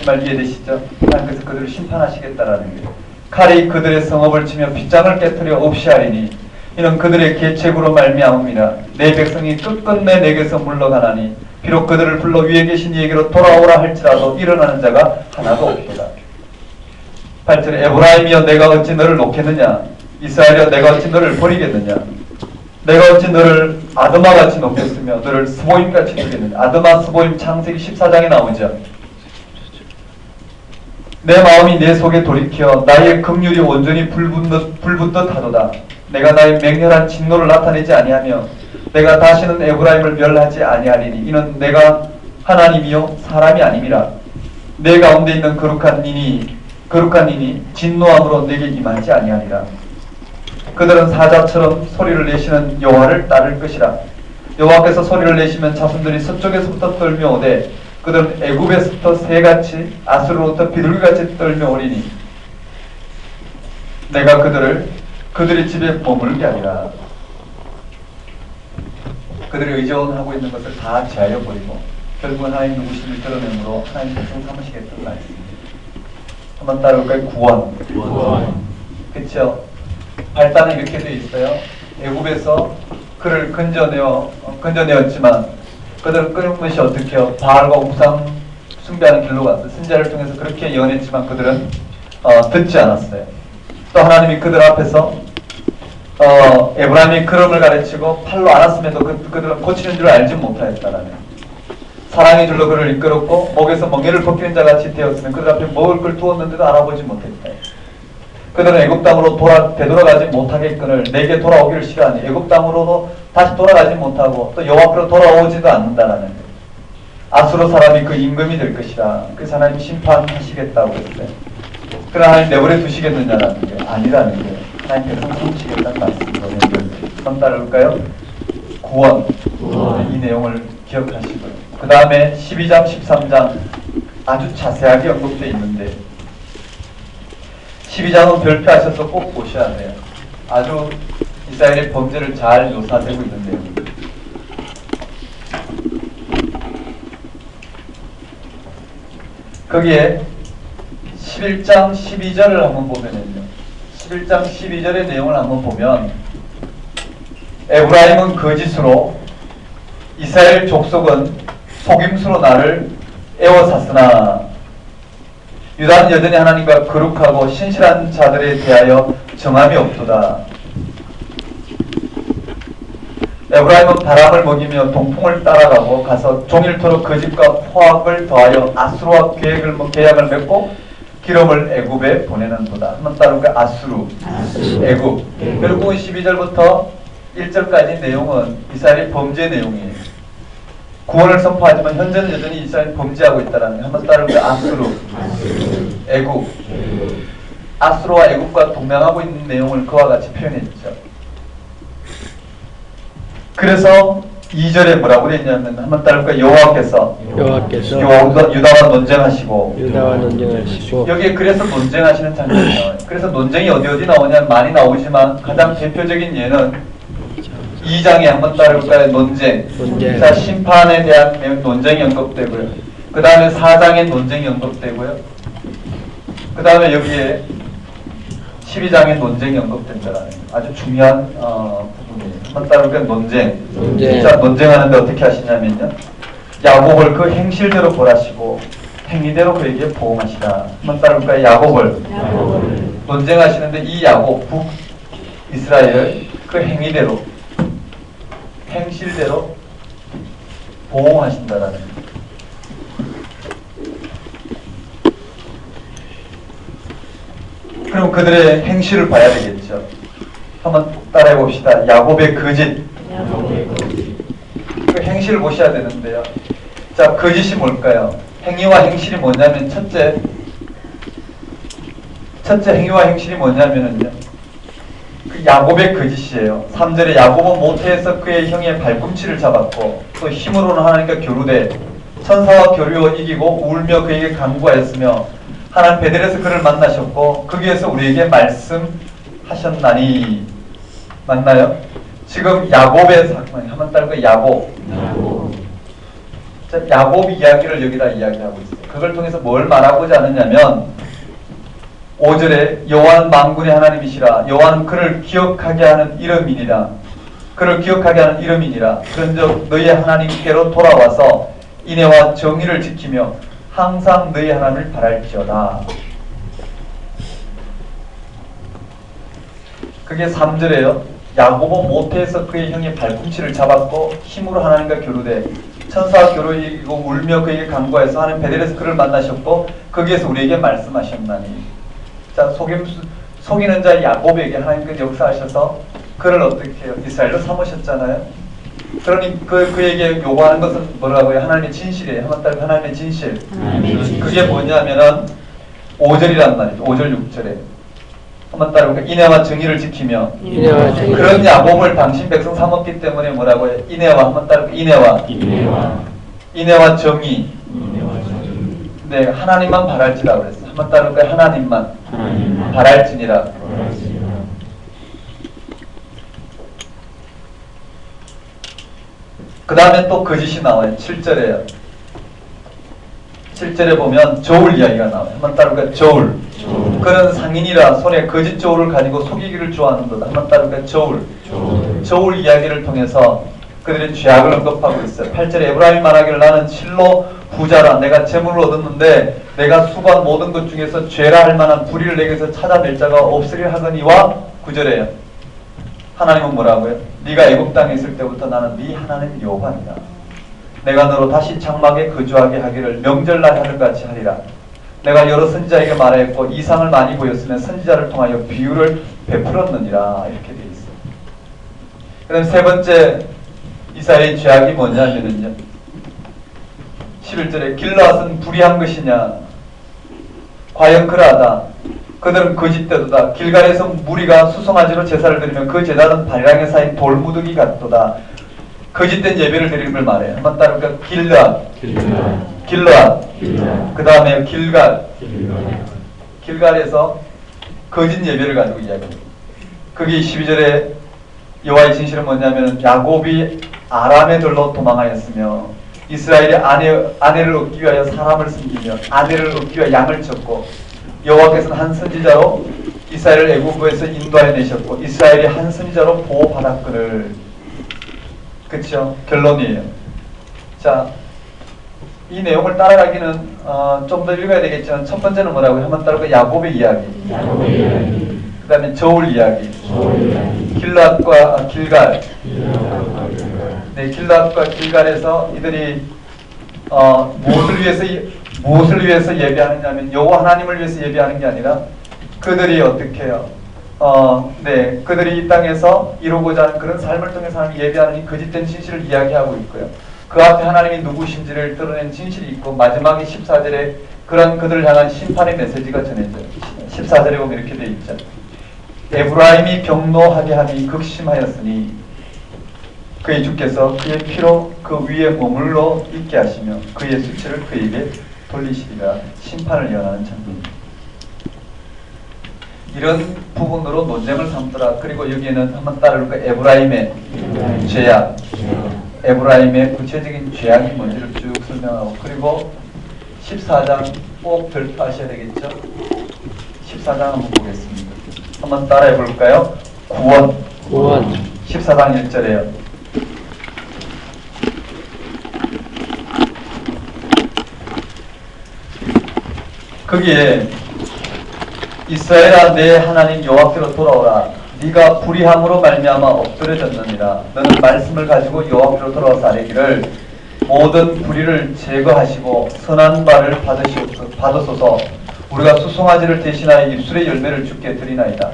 이 말 이해되시죠? 하나님께서 그들을 심판하시겠다라는 게. 칼이 그들의 성읍을 치며 빗장을 깨뜨려 없이 하리니 이는 그들의 계책으로 말미암음이라. 내 백성이 끝끝내 내게서 물러가나니 비록 그들을 불러 위에 계신 이에게로 돌아오라 할지라도 일어나는 자가 하나도 없도다. 8절에 에브라임이여 내가 어찌 너를 놓겠느냐, 이스라엘이여 내가 어찌 너를 버리겠느냐, 내가 어찌 너를 아드마같이 놓겠으며 너를 스보임같이 두겠느냐. 아드마 스보임 창세기 14장에 나오죠. 내 마음이 내 속에 돌이켜 나의 긍휼이 온전히 불붙듯 하도다. 내가 나의 맹렬한 진노를 나타내지 아니하며 내가 다시는 에브라임을 멸하지 아니하리니 이는 내가 하나님이요 사람이 아님이라. 내 가운데 있는 거룩한 이니 진노함으로 내게 임하지 아니하리라. 그들은 사자처럼 소리를 내시는 여호와를 따를 것이라. 여호와께서 소리를 내시면 자손들이 서쪽에서부터 떨며오되 그들은 애굽에서부터 새같이 아수르로부터 비둘기같이 떨며오리니 내가 그들의 집에 머물게 하리라. 그들이 의존하고 있는 것을 다 제하여 버리고 결국은 하나님 누구심을 드러내므로 하나님 백성 삼으시겠다는 말씀입니다. 한번 따라올까요? 구원. 그렇죠? 발단은 이렇게 되어 있어요. 애굽에서 그를 건져내었지만 그들은 끊임없이 어떻게 해요? 바알과 우상 숭배하는 길로 갔어요. 선지자를 통해서 그렇게 예언했지만 그들은 듣지 않았어요. 또 하나님이 그들 앞에서 에브라임이 그름을 가르치고 팔로 안았음에도 그들은 고치는 줄 알지 못하였다라는, 사랑의 줄로 그를 이끌었고 목에서 멍에를 벗기는 자같이 되었으면 그들 앞에 먹을 걸 두었는데도 알아보지 못했다. 그들은 애굽 땅으로 되돌아가지 못하겠거늘 내게 돌아오기를 싫어하니 애굽 땅으로도 다시 돌아가지 못하고 또 여호와께로 돌아오지도 않는다라는 거예요. 아수르 사람이 그 임금이 될 것이라. 그래서 하나님 심판하시겠다고 했어요. 그러나 하나님 내버려 두시겠느냐라는 게 아니라는 거예요. 하나님 백성 삼으시겠다는 말씀으로 한번 따라올까요? 구원. 이 내용을 기억하시고요. 그 다음에 12장 13장 아주 자세하게 언급되어 있는데 12장은 별표하셔서 꼭 보셔야 돼요. 아주 이스라엘의 범죄를 잘 묘사되고 있는데요. 거기에 11장 12절을 한번 보면요. 11장 12절의 내용을 한번 보면 에브라임은 거짓으로 이스라엘 족속은 속임수로 나를 애워쌌으나 유다는 여전히 하나님과 거룩하고 신실한 자들에 대하여 정함이 없도다. 에브라임은 바람을 먹이며 동풍을 따라가고 가서 종일토록 거짓과 포악을 더하여 아수르와 계약을 맺고 기름을 애굽에 보내는도다. 한번 따르고 아수르, 애굽. 결국은 12절부터 1절까지 내용은 이스라엘의 범죄 내용이에요. 구원을 선포하지만 현재는 여전히 이스라엘이 범죄하고 있다는 거. 한번 따르고 아수르, 애굽. 아수르와 애굽과 동맹하고 있는 내용을 그와 같이 표현했죠. 그래서 2절에 뭐라고 그랬냐면 한번 따를까? 여호와께서 유다와 논쟁하시고 여기에 그래서 논쟁하시는 장면이 나와요. 그래서 논쟁이 어디 나오냐면 많이 나오지만 가장 대표적인 예는 2장에 한번 따를까요? 논쟁. 자, 심판에 대한 논쟁이 언급되고요. 그 다음에 4장에 논쟁이 언급되고요. 그 다음에 여기에 12장에 논쟁이 언급된다라는 아주 중요한 부분이에요. 한번 따르면 논쟁. 자, 논쟁하는데 어떻게 하시냐면요. 야곱을 그 행실대로 벌하시고 행위대로 그에게 보응하시라. 한번 따르니까 야곱을 논쟁하시는데 이 야곱, 북이스라엘 그 행위대로 행실대로 보응하신다라는 거예요. 그럼 그들의 행실을 봐야 되겠죠. 한번 따라해 봅시다. 야곱의 거짓. 그 행실을 보셔야 되는데요. 자, 거짓이 뭘까요? 행위와 행실이 뭐냐면 첫째 행위와 행실이 뭐냐면은요. 그 야곱의 거짓이에요. 3절에 야곱은 모태에서 그의 형의 발꿈치를 잡았고 또 힘으로는 하나님과 교류돼 천사와 교류어 이기고 울며 그에게 간구하였으며 하나님 베델에서 그를 만나셨고 거기에서 우리에게 말씀하셨나니. 맞나요? 지금 야곱의 사건 한번 따르고 야곱. 자, 야곱 이야기를 여기다 이야기하고 있어요. 그걸 통해서 뭘 말하고자 하느냐면 5절에 여호와는 만군의 하나님이시라 여호와는 그를 기억하게 하는 이름이니라 그를 기억하게 하는 이름이니라 그런즉 너희의 하나님께로 돌아와서 인애와 정의를 지키며 항상 너희 하나님을 바랄지어다. 그게 3절에요. 야곱은 모태에서 그의 형의 발꿈치를 잡았고 힘으로 하나님과 교류돼 천사와 교류 이기고 울며 그에게 간구해서 하나님 베델에서 그를 만나셨고 거기에서 우리에게 말씀하셨나니. 자, 속이는 자 야곱에게 하나님께서 역사하셔서 그를 어떻게 해요? 이스라엘로 삼으셨잖아요. 그러니 그에게 요구하는 것은 뭐라고요? 하나님의 진실이에요. 한번 따로 하나님의 진실. 그게 뭐냐면은 5절이란 말이죠. 5절 6절에 한번 따라볼까요? 인애와 정의를 지키며 그런 야곱을 당신 백성 삼았기 때문에 뭐라고요? 인애와 한번 따라볼까요? 인애와 정의. 네, 하나님만 바랄지라 그랬어요. 한번 따라볼까요? 하나님만 바랄지니라. 그 다음에 또 거짓이 나와요. 7절에요. 7절에 보면 저울 이야기가 나와요. 한번 따라볼까요? 저울. 그는 상인이라 손에 거짓 저울을 가지고 속이기를 좋아하는도다. 한번 따라볼까요? 저울 이야기를 통해서 그들의 죄악을 언급하고 있어요. 8절에 에브라임이 말하기를 나는 실로 부자라 내가 재물을 얻었는데 내가 수고한 모든 것 중에서 죄라 할 만한 불의를 내게서 찾아낼 자가 없으리 하거니와 9절에요. 하나님은 뭐라고요? 네가 애굽 땅에 있을 때부터 나는 네 하나님 여호와니라. 내가 너로 다시 장막에 거주하게 하기를 명절날 하늘같이 하리라. 내가 여러 선지자에게 말하였고 이상을 많이 보였으면 선지자를 통하여 비유를 베풀었느니라. 이렇게 되어 있어요. 그 다음 세 번째 이사야의 죄악이 뭐냐면요 11절에 길르앗은 불의한 것이냐 과연 그러하다. 그들은 거짓되도다. 길갈에서 무리가 수송아지로 제사를 드리면 그 제단은 발랑에 쌓인 돌무더기 같도다. 거짓된 예배를 드리는 걸 말해요. 한번 따라볼까요? 길르앗. 그 다음에 길갈에서 거짓 예배를 가지고 이야기합니다. 그게 12절에 여호와의 진실은 뭐냐면 야곱이 아람의 들로 도망하였으며 이스라엘이 아내를 얻기 위하여 사람을 숨기며 아내를 얻기 위하여 양을 쳤고 여호와께서는 한 선지자로 이스라엘을 애굽에서 인도하여 내셨고 이스라엘이 한 선지자로 보호받았거늘. 그렇죠? 결론이에요. 자, 이 내용을 따라가기는 좀 더 읽어야 되겠지만 첫 번째는 뭐라고요? 한번 따라가 야곱의 이야기. 그 다음에 저울 이야기. 길앗과 길갈. 네, 길앗과 길갈에서 이들이 무엇을 위해서 예배하느냐면 여호와 하나님을 위해서 예배하는 게 아니라 그들이 어떻게 해요? 네, 그들이 이 땅에서 이루고자 하는 그런 삶을 통해서 하나님 예배하는 이 거짓된 진실을 이야기하고 있고요. 그 앞에 하나님이 누구신지를 드러낸 진실이 있고 마지막에 14절에 그런 그들을 향한 심판의 메시지가 전해져요. 14절에 보면 이렇게 되어 있죠. 에브라임이 경노하게 하니 극심하였으니 그의 주께서 그의 피로 그 위에 머물러 있게 하시며 그의 수치를 그에게 돌리시리라. 심판을 예언하는 장면입니다. 이런 부분으로 논쟁을 삼더라. 그리고 여기에는 한번 따라올까? 에브라임의 죄악, 에브라임의 구체적인 죄악이 뭔지를 쭉 설명하고 그리고 14장 꼭 별표하셔야 되겠죠? 14장 한번 보겠습니다. 한번 따라해 볼까요? 구원. 14장 1절에요. 거기에 이스라엘아 내 하나님 여호와께로 돌아오라. 네가 불의함으로 말미암아 엎드려졌느니라. 너는 말씀을 가지고 여호와께로 돌아와서 아뢰기를 모든 불의를 제거하시고 선한 바를 받으소서. 우리가 수송아지를 대신하여 입술의 열매를 주께 드리나이다.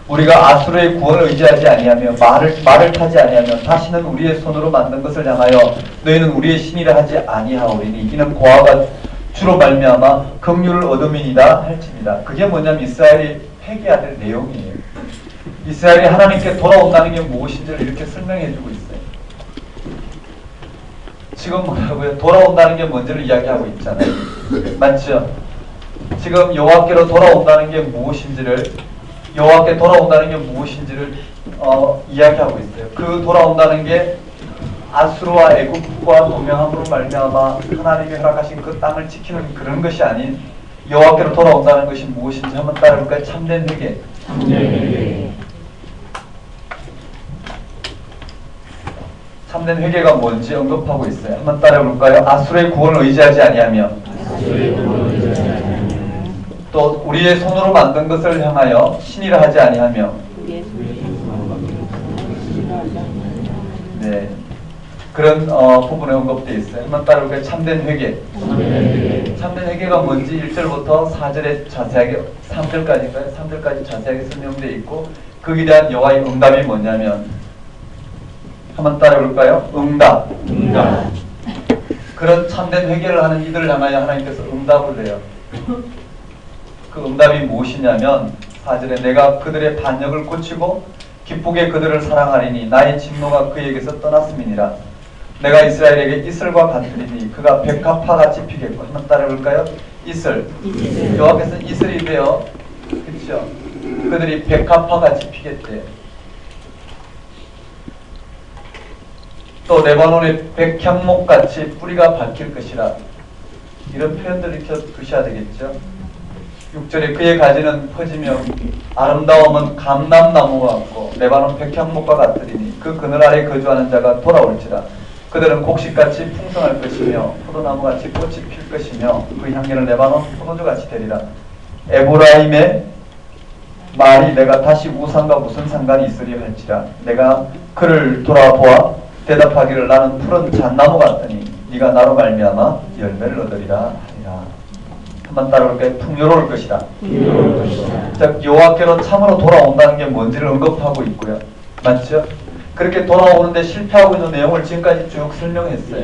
우리가 아수르의 구원을 의지하지 아니하며 말을 타지 아니하며 다시는 우리의 손으로 만든 것을 향하여 너희는 우리의 신이라 하지 아니하오리니 이는 고아가 주로 말미암아 긍휼을 얻음이니이다 할지니라. 그게 뭐냐면 이스라엘이 회개해야 될 내용이에요. 이스라엘이 하나님께 돌아온다는 게 무엇인지를 이렇게 설명해주고 있어요. 지금 뭐라고요? 돌아온다는 게 뭔지를 이야기하고 있잖아요. 맞죠? 지금 여호와께로 돌아온다는 게 무엇인지를 이야기하고 있어요. 그 돌아온다는 게 아수르와 애굽과 동맹함으로 말미암아 하나님이 허락하신 그 땅을 지키는 그런 것이 아닌 여호와께로 돌아온다는 것이 무엇인지 한번 따라볼까요? 참된 회개. 참된 회개가 뭔지 언급하고 있어요. 한번 따라볼까요? 아수르의 구원을 의지하지 아니하며 또 우리의 손으로 만든 것을 향하여 신이라 하지 아니하며 네, 그런 부분에 언급되어 있어요. 한번 따라볼까요? 참된 회개. 참된 회개가 뭔지 1절부터 4절에 자세하게 3절까지인가요? 3절까지 자세하게 설명되어 있고 거기에 대한 여호와의 응답이 뭐냐면 한번 따라볼까요? 응답. 그런 참된 회개를 하는 이들을 향하여 하나님께서 응답을 해요. 그 응답이 무엇이냐면 4절에 내가 그들의 반역을 고치고 기쁘게 그들을 사랑하리니 나의 진노가 그에게서 떠났음이니라. 내가 이스라엘에게 이슬과 같으리니 그가 백합화같이 피겠고. 한번 따라볼까요? 이슬. 여호와께서 이슬이 되어 그렇죠. 그들이 백합화같이 피겠대. 또 레바논의 백향목같이 뿌리가 밝힐 것이라. 이런 표현들을 익혀두셔야 되겠죠. 6절에 그의 가지는 퍼지며 아름다움은 감람나무와 같고 레바논 백향목과 같으리니 그 그늘 아래 거주하는 자가 돌아올지라. 그들은 곡식같이 풍성할 것이며 포도나무같이 꽃이 필 것이며 그 향기는 레바논 포도주같이 되리라. 에브라임의 말이 내가 다시 우상과 무슨 상관이 있으리 할지라. 내가 그를 돌아보아 대답하기를 나는 푸른 잣나무 같으니 네가 나로 말미암아 열매를 얻으리라 하리라. 한번 따라올까요? 풍요로울 것이다. 즉 여호와께로 참으로 돌아온다는 게 뭔지를 언급하고 있고요. 맞죠? 그렇게 돌아오는데 실패하고 있는 내용을 지금까지 쭉 설명했어요.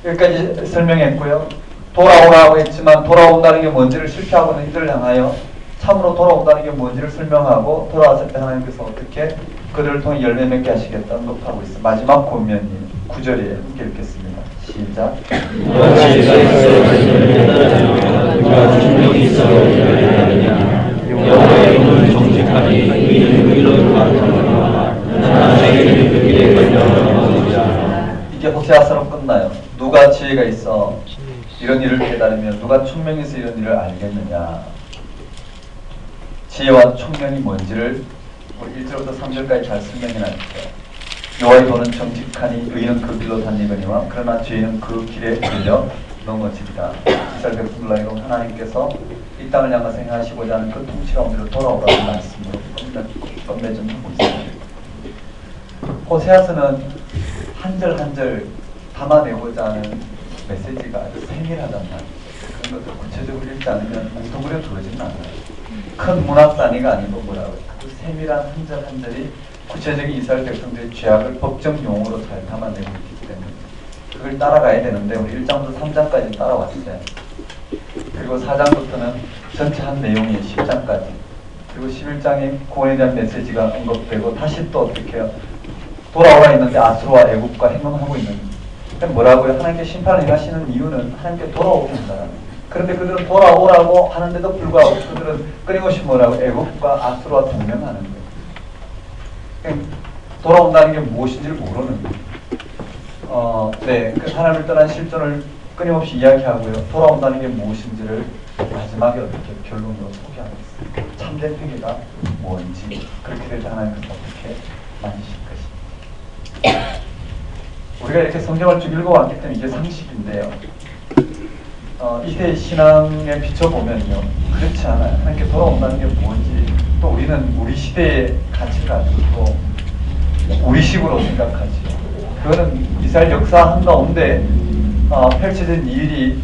여기까지 설명했고요. 돌아오라고 했지만 돌아온다는 게 뭔지를 실패하고 있는 이들을 향하여 참으로 돌아온다는 게 뭔지를 설명하고 돌아왔을 때 하나님께서 어떻게 그들을 통해 열매 맺게 하시겠다 언급하고 있어요. 마지막 권면이 9절에 함께 읽겠습니다. 시작. 여호와의 눈을 정직하니 의인은 의로운 같으니라. 나에게는 그 길에 걸려 이게 호세아서로 끝나요. 누가 지혜가 있어 이런 일을 깨달으며 누가 총명해서 이런 일을 알겠느냐. 지혜와 총명이 뭔지를 1절부터 3절까지 잘 설명해놨죠. 여호와의 도는 정직하니 의인은 그 길로 다니거니와 그러나 죄인은 그 길에 걸려 넘어지리라. 이스라엘 백성들 아니고 하나님께서 이 땅을 향해서 행하시고자 하는 그 통치 가운데로 돌아오라는 말씀으로 끝맺음 하고 있습니다. 호세아서는 한 절 한 절 담아내고자 하는 메시지가 아주 세밀하단 말이에요. 그런 것을 구체적으로 읽지 않으면 뭉뚱그려 두어지는 않아요. 큰 문학 단위가 아니고 뭐라고 그 세밀한 한 절 한 절이 구체적인 이스라엘 백성들의 죄악을 법정 용어로 잘 담아내고 있기 때문에 그걸 따라가야 되는데 우리 1장부터 3장까지 따라왔어요. 그리고 4장부터는 전체 한 내용이 10장까지 그리고 11장에 구원에 대한 메시지가 언급되고 다시 또 어떻게 해요? 돌아오라 했는데 아수르와 애굽과 행동하고 있는 뭐라고요? 하나님께 심판을 행하시는 이유는 하나님께 돌아오게 한다. 그런데 그들은 돌아오라고 하는데도 불구하고 그들은 끊임없이 뭐라고 애굽과 아수르와 동맹하는 거예요. 돌아온다는 게 무엇인지를 모르는 거예요. 네, 그 하나님을 떠난 실존을 끊임없이 이야기하고요. 돌아온다는 게 무엇인지를 마지막에 어떻게 결론으로 소개하고 있어요. 참된 회개가 뭔지 그렇게 될 때 하나님께서 어떻게 만지실 것인지. 우리가 이렇게 성경을 쭉 읽어왔기 때문에 이게 상식인데요. 이때 신앙에 비춰보면요. 그렇지 않아요. 하나님께 돌아온다는 게 뭔지 또 우리는 우리 시대의 가치를 가지고 우리식으로 생각하지. 그거는 이스라엘 역사 한가운데 펼쳐진 일이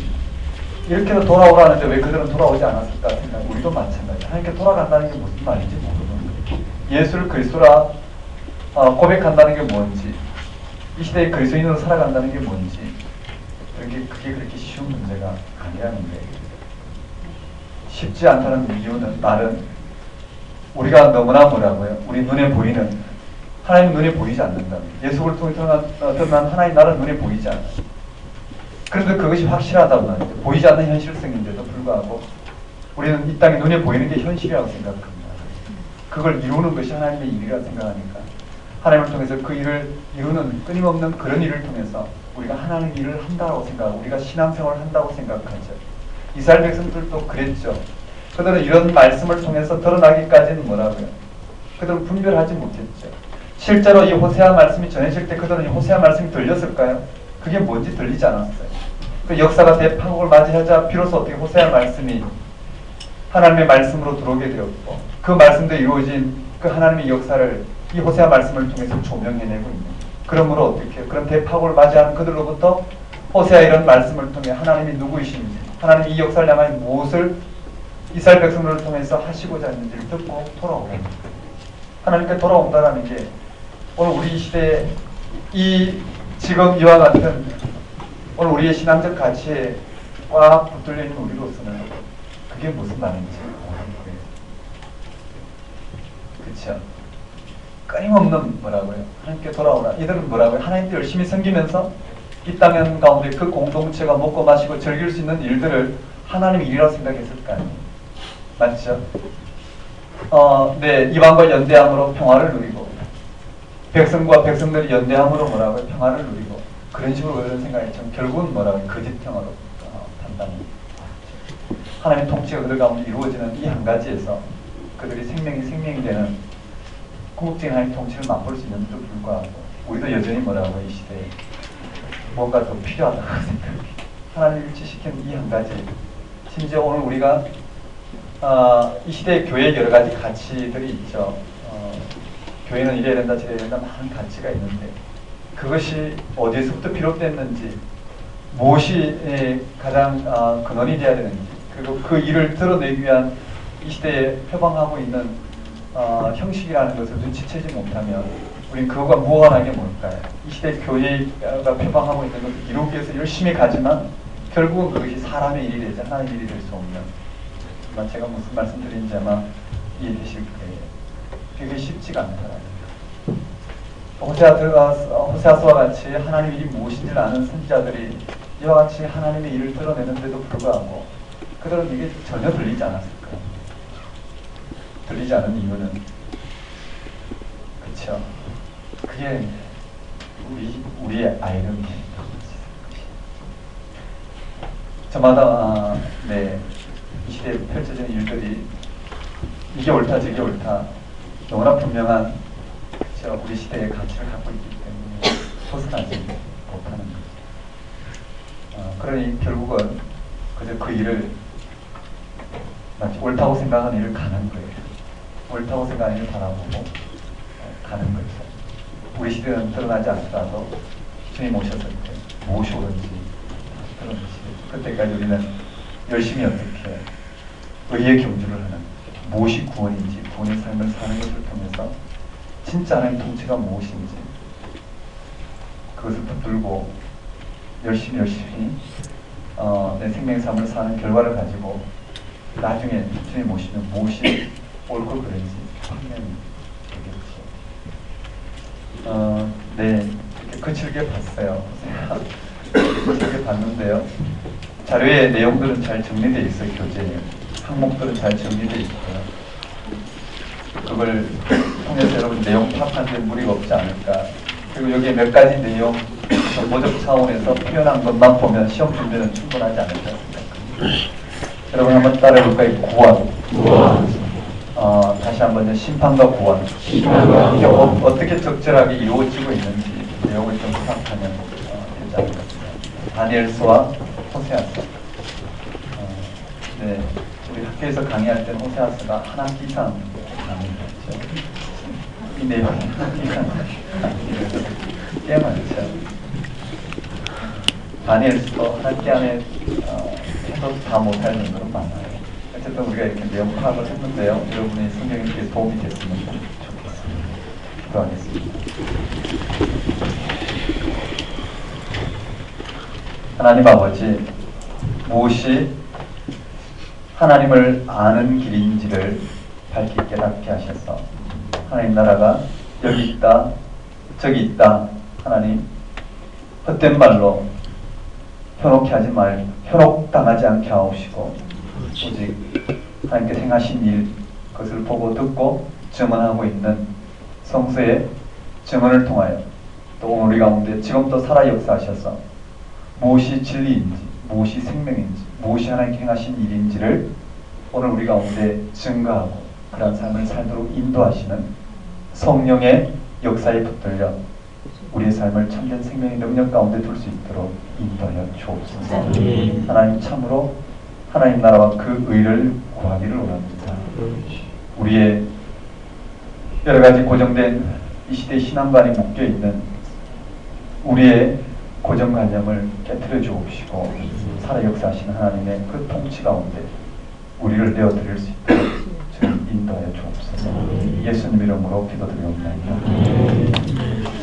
이렇게도 돌아오라는데 왜 그들은 돌아오지 않았을까 생각. 우리도 마찬가지예요. 하나님께 돌아간다는 게 무슨 말인지 모르는 거예요. 예수를 그리스도라 고백한다는 게 뭔지 이 시대의 그리스도인으로 살아간다는 게 뭔지 그게 그렇게 쉬운 문제가 아니라는 거예요. 쉽지 않다는 이유는 말은 우리가 너무나 뭐라고요? 우리 눈에 보이는 하나님 눈에 보이지 않는다. 예수를 통해 드러난 하나님 나라는 눈에 보이지 않아요. 그런데 그것이 확실하다고 하는데 보이지 않는 현실성인데도 불구하고 우리는 이 땅에 눈에 보이는 게 현실이라고 생각합니다. 그걸 이루는 것이 하나님의 일이라고 생각하니까 하나님을 통해서 그 일을 이루는 끊임없는 그런 일을 통해서 우리가 하나님 일을 한다고 생각하고 우리가 신앙생활을 한다고 생각하죠. 이스라엘 백성들도 그랬죠. 그들은 이런 말씀을 통해서 드러나기까지는 뭐라고요? 그들은 분별하지 못했죠. 실제로 이 호세아 말씀이 전해질 때 그들은 이 호세아 말씀이 들렸을까요? 그게 뭔지 들리지 않았어요. 그 역사가 대파국을 맞이하자 비로소 어떻게 호세아 말씀이 하나님의 말씀으로 들어오게 되었고 그 말씀도 이루어진 그 하나님의 역사를 이 호세아 말씀을 통해서 조명해내고 있는 그러므로 어떻게 그런 대파국을 맞이하는 그들로부터 호세아 이런 말씀을 통해 하나님이 누구이신지 하나님이 이 역사를 향하여 무엇을 이스라엘 백성들을 통해서 하시고자 하는지를 듣고 돌아오는 하나님께 돌아온다는 게 오늘 우리 시대에 이 지금 이와 같은 오늘 우리의 신앙적 가치에 꽉 붙들려 있는 우리로서는 그게 무슨 말인지 모르는 거예요. 그렇죠? 끊임없는 뭐라고요? 하나님께 돌아오라. 이들은 뭐라고요? 하나님께 열심히 섬기면서 이 땅 가운데 그 공동체가 먹고 마시고 즐길 수 있는 일들을 하나님의 일이라고 생각했을 거 아니에요. 맞죠? 네, 이방과 연대함으로 평화를 누리고 백성과 백성들이 연대함으로 뭐라고요? 평화를 누리고 그런 식으로 그런 생각했죠. 결국은 뭐라고요? 거짓 평화로 판단합니다. 하나님의 통치가 그들 가운데 이루어지는 이 한 가지에서 그들이 생명이 되는 궁극적인 하나님의 통치를 맛볼 수 있는데도 불구하고 우리도 여전히 뭐라고 이 시대에 뭔가 더 필요하다고 생각해요. 하나님을 일치시킨 이 한 가지 심지어 오늘 우리가 이 시대의 교회의 여러 가지 가치들이 있죠. 교회는 이래야 된다 저래야 된다 많은 가치가 있는데 그것이 어디에서부터 비롯됐는지 무엇이 가장 근원이 되어야 되는지 그리고 그 일을 드러내기 위한 이 시대에 표방하고 있는 형식이라는 것을 눈치채지 못하면 우린 그거가 무한하게 뭘까요? 이 시대 교회가 표방하고 있는 것을 이루기 위해서 열심히 가지만 결국은 그것이 사람의 일이 되지 하나님의 일이 될 수 없는 아마 제가 무슨 말씀 드린지 아마 이해되실 거예요. 그게 쉽지가 않더라고요. 호세아서와 같이 하나님의 일이 무엇인지를 아는 선지자들이 이와 같이 하나님의 일을 드러내는데도 불구하고 그들은 이게 전혀 들리지 않았을까요? 들리지 않은 이유는 그쵸? 그게 우리의 아이러니입니다. 저마다 이 시대에 펼쳐지는 일들이 이게 옳다 저게 옳다 너무나 분명한 그쵸? 우리 시대의 가치를 갖고 있기 때문에 벗어나지 못하는 거죠. 그러니 결국은 그저 그 일을 마치 옳다고 생각하는 일을 가는 거예요. 옳다고 생각하는 일을 바라보고 가는 거죠. 우리 시대는 드러나지 않더라도 주님 오셨을 때 무엇이 옳은지 드러내시고 그때까지 우리는 열심히 어떻게 의의 경주를 하는 무엇이 구원인지 구원의 삶을 사는 것을 통해서 진짜 하나님 통치가 무엇인지 그것을 붙들고 열심히 내 생명의 삶을 사는 결과를 가지고 나중에 주님 오시면 무엇이 옳고 그른지 판명이 되겠죠. 네, 이렇게 거칠게 봤어요. 거칠게 봤는데요. 자료의 내용들은 잘 정리되어 있어요. 교재에 항목들은 잘 정리되어 있고요. 그걸 통해서 여러분 내용 파악하는 데 무리가 없지 않을까. 그리고 여기에 몇 가지 내용 정보적 차원에서 표현한 것만 보면 시험 준비는 충분하지 않을까 생각합니다. 여러분 한번 따라해볼까요? 구원. 다시 한번 심판과 구원. 이게 어떻게 적절하게 이루어지고 있는지 내용을 좀 파악하면 되지 않을까 싶습니다. 다니엘서와 호세아서. 네, 우리 학교에서 강의할 때는 호세아서가 한 학기 이상 강의했죠. 이 내용이 한 학기 이상 강의를 꽤 많죠. 다니엘서도 한 학기 안에 해도 다 못할 정도로 많아요. 어쨌든 우리가 이렇게 내용 파악을 했는데요. 여러분의 성경에 이렇게 도움이 됐으면 좋겠습니다. 기도하겠습니다. 하나님 아버지, 무엇이 하나님을 아는 길인지를 밝히 깨닫게 하셔서 하나님 나라가 여기 있다, 저기 있다, 하나님 헛된 말로 현혹당하지 않게 하옵시고 오직 하나님께서 행하신 일 그것을 보고 듣고 증언하고 있는 성서의 증언을 통하여 또 오늘 우리 가운데 지금도 살아 역사하셔서 무엇이 진리인지, 무엇이 생명인지, 무엇이 하나님께 행하신 일인지를 오늘 우리 가운데 증거하고 그런 삶을 살도록 인도하시는 성령의 역사에 붙들려 우리의 삶을 참된 생명의 능력 가운데 둘 수 있도록 인도하여 주옵소서. 하나님 참으로 하나님 나라와 그 의를 구하기를 원합니다. 우리의 여러 가지 고정된 이 시대 신앙관에 묶여 있는 우리의 고정관념을 깨트려 주옵시고 살아 역사하시는 하나님의 그 통치 가운데 우리를 내어드릴 수 있도록 주님 인도하여 주옵소서. 예수님 이름으로 기도드리옵나이다.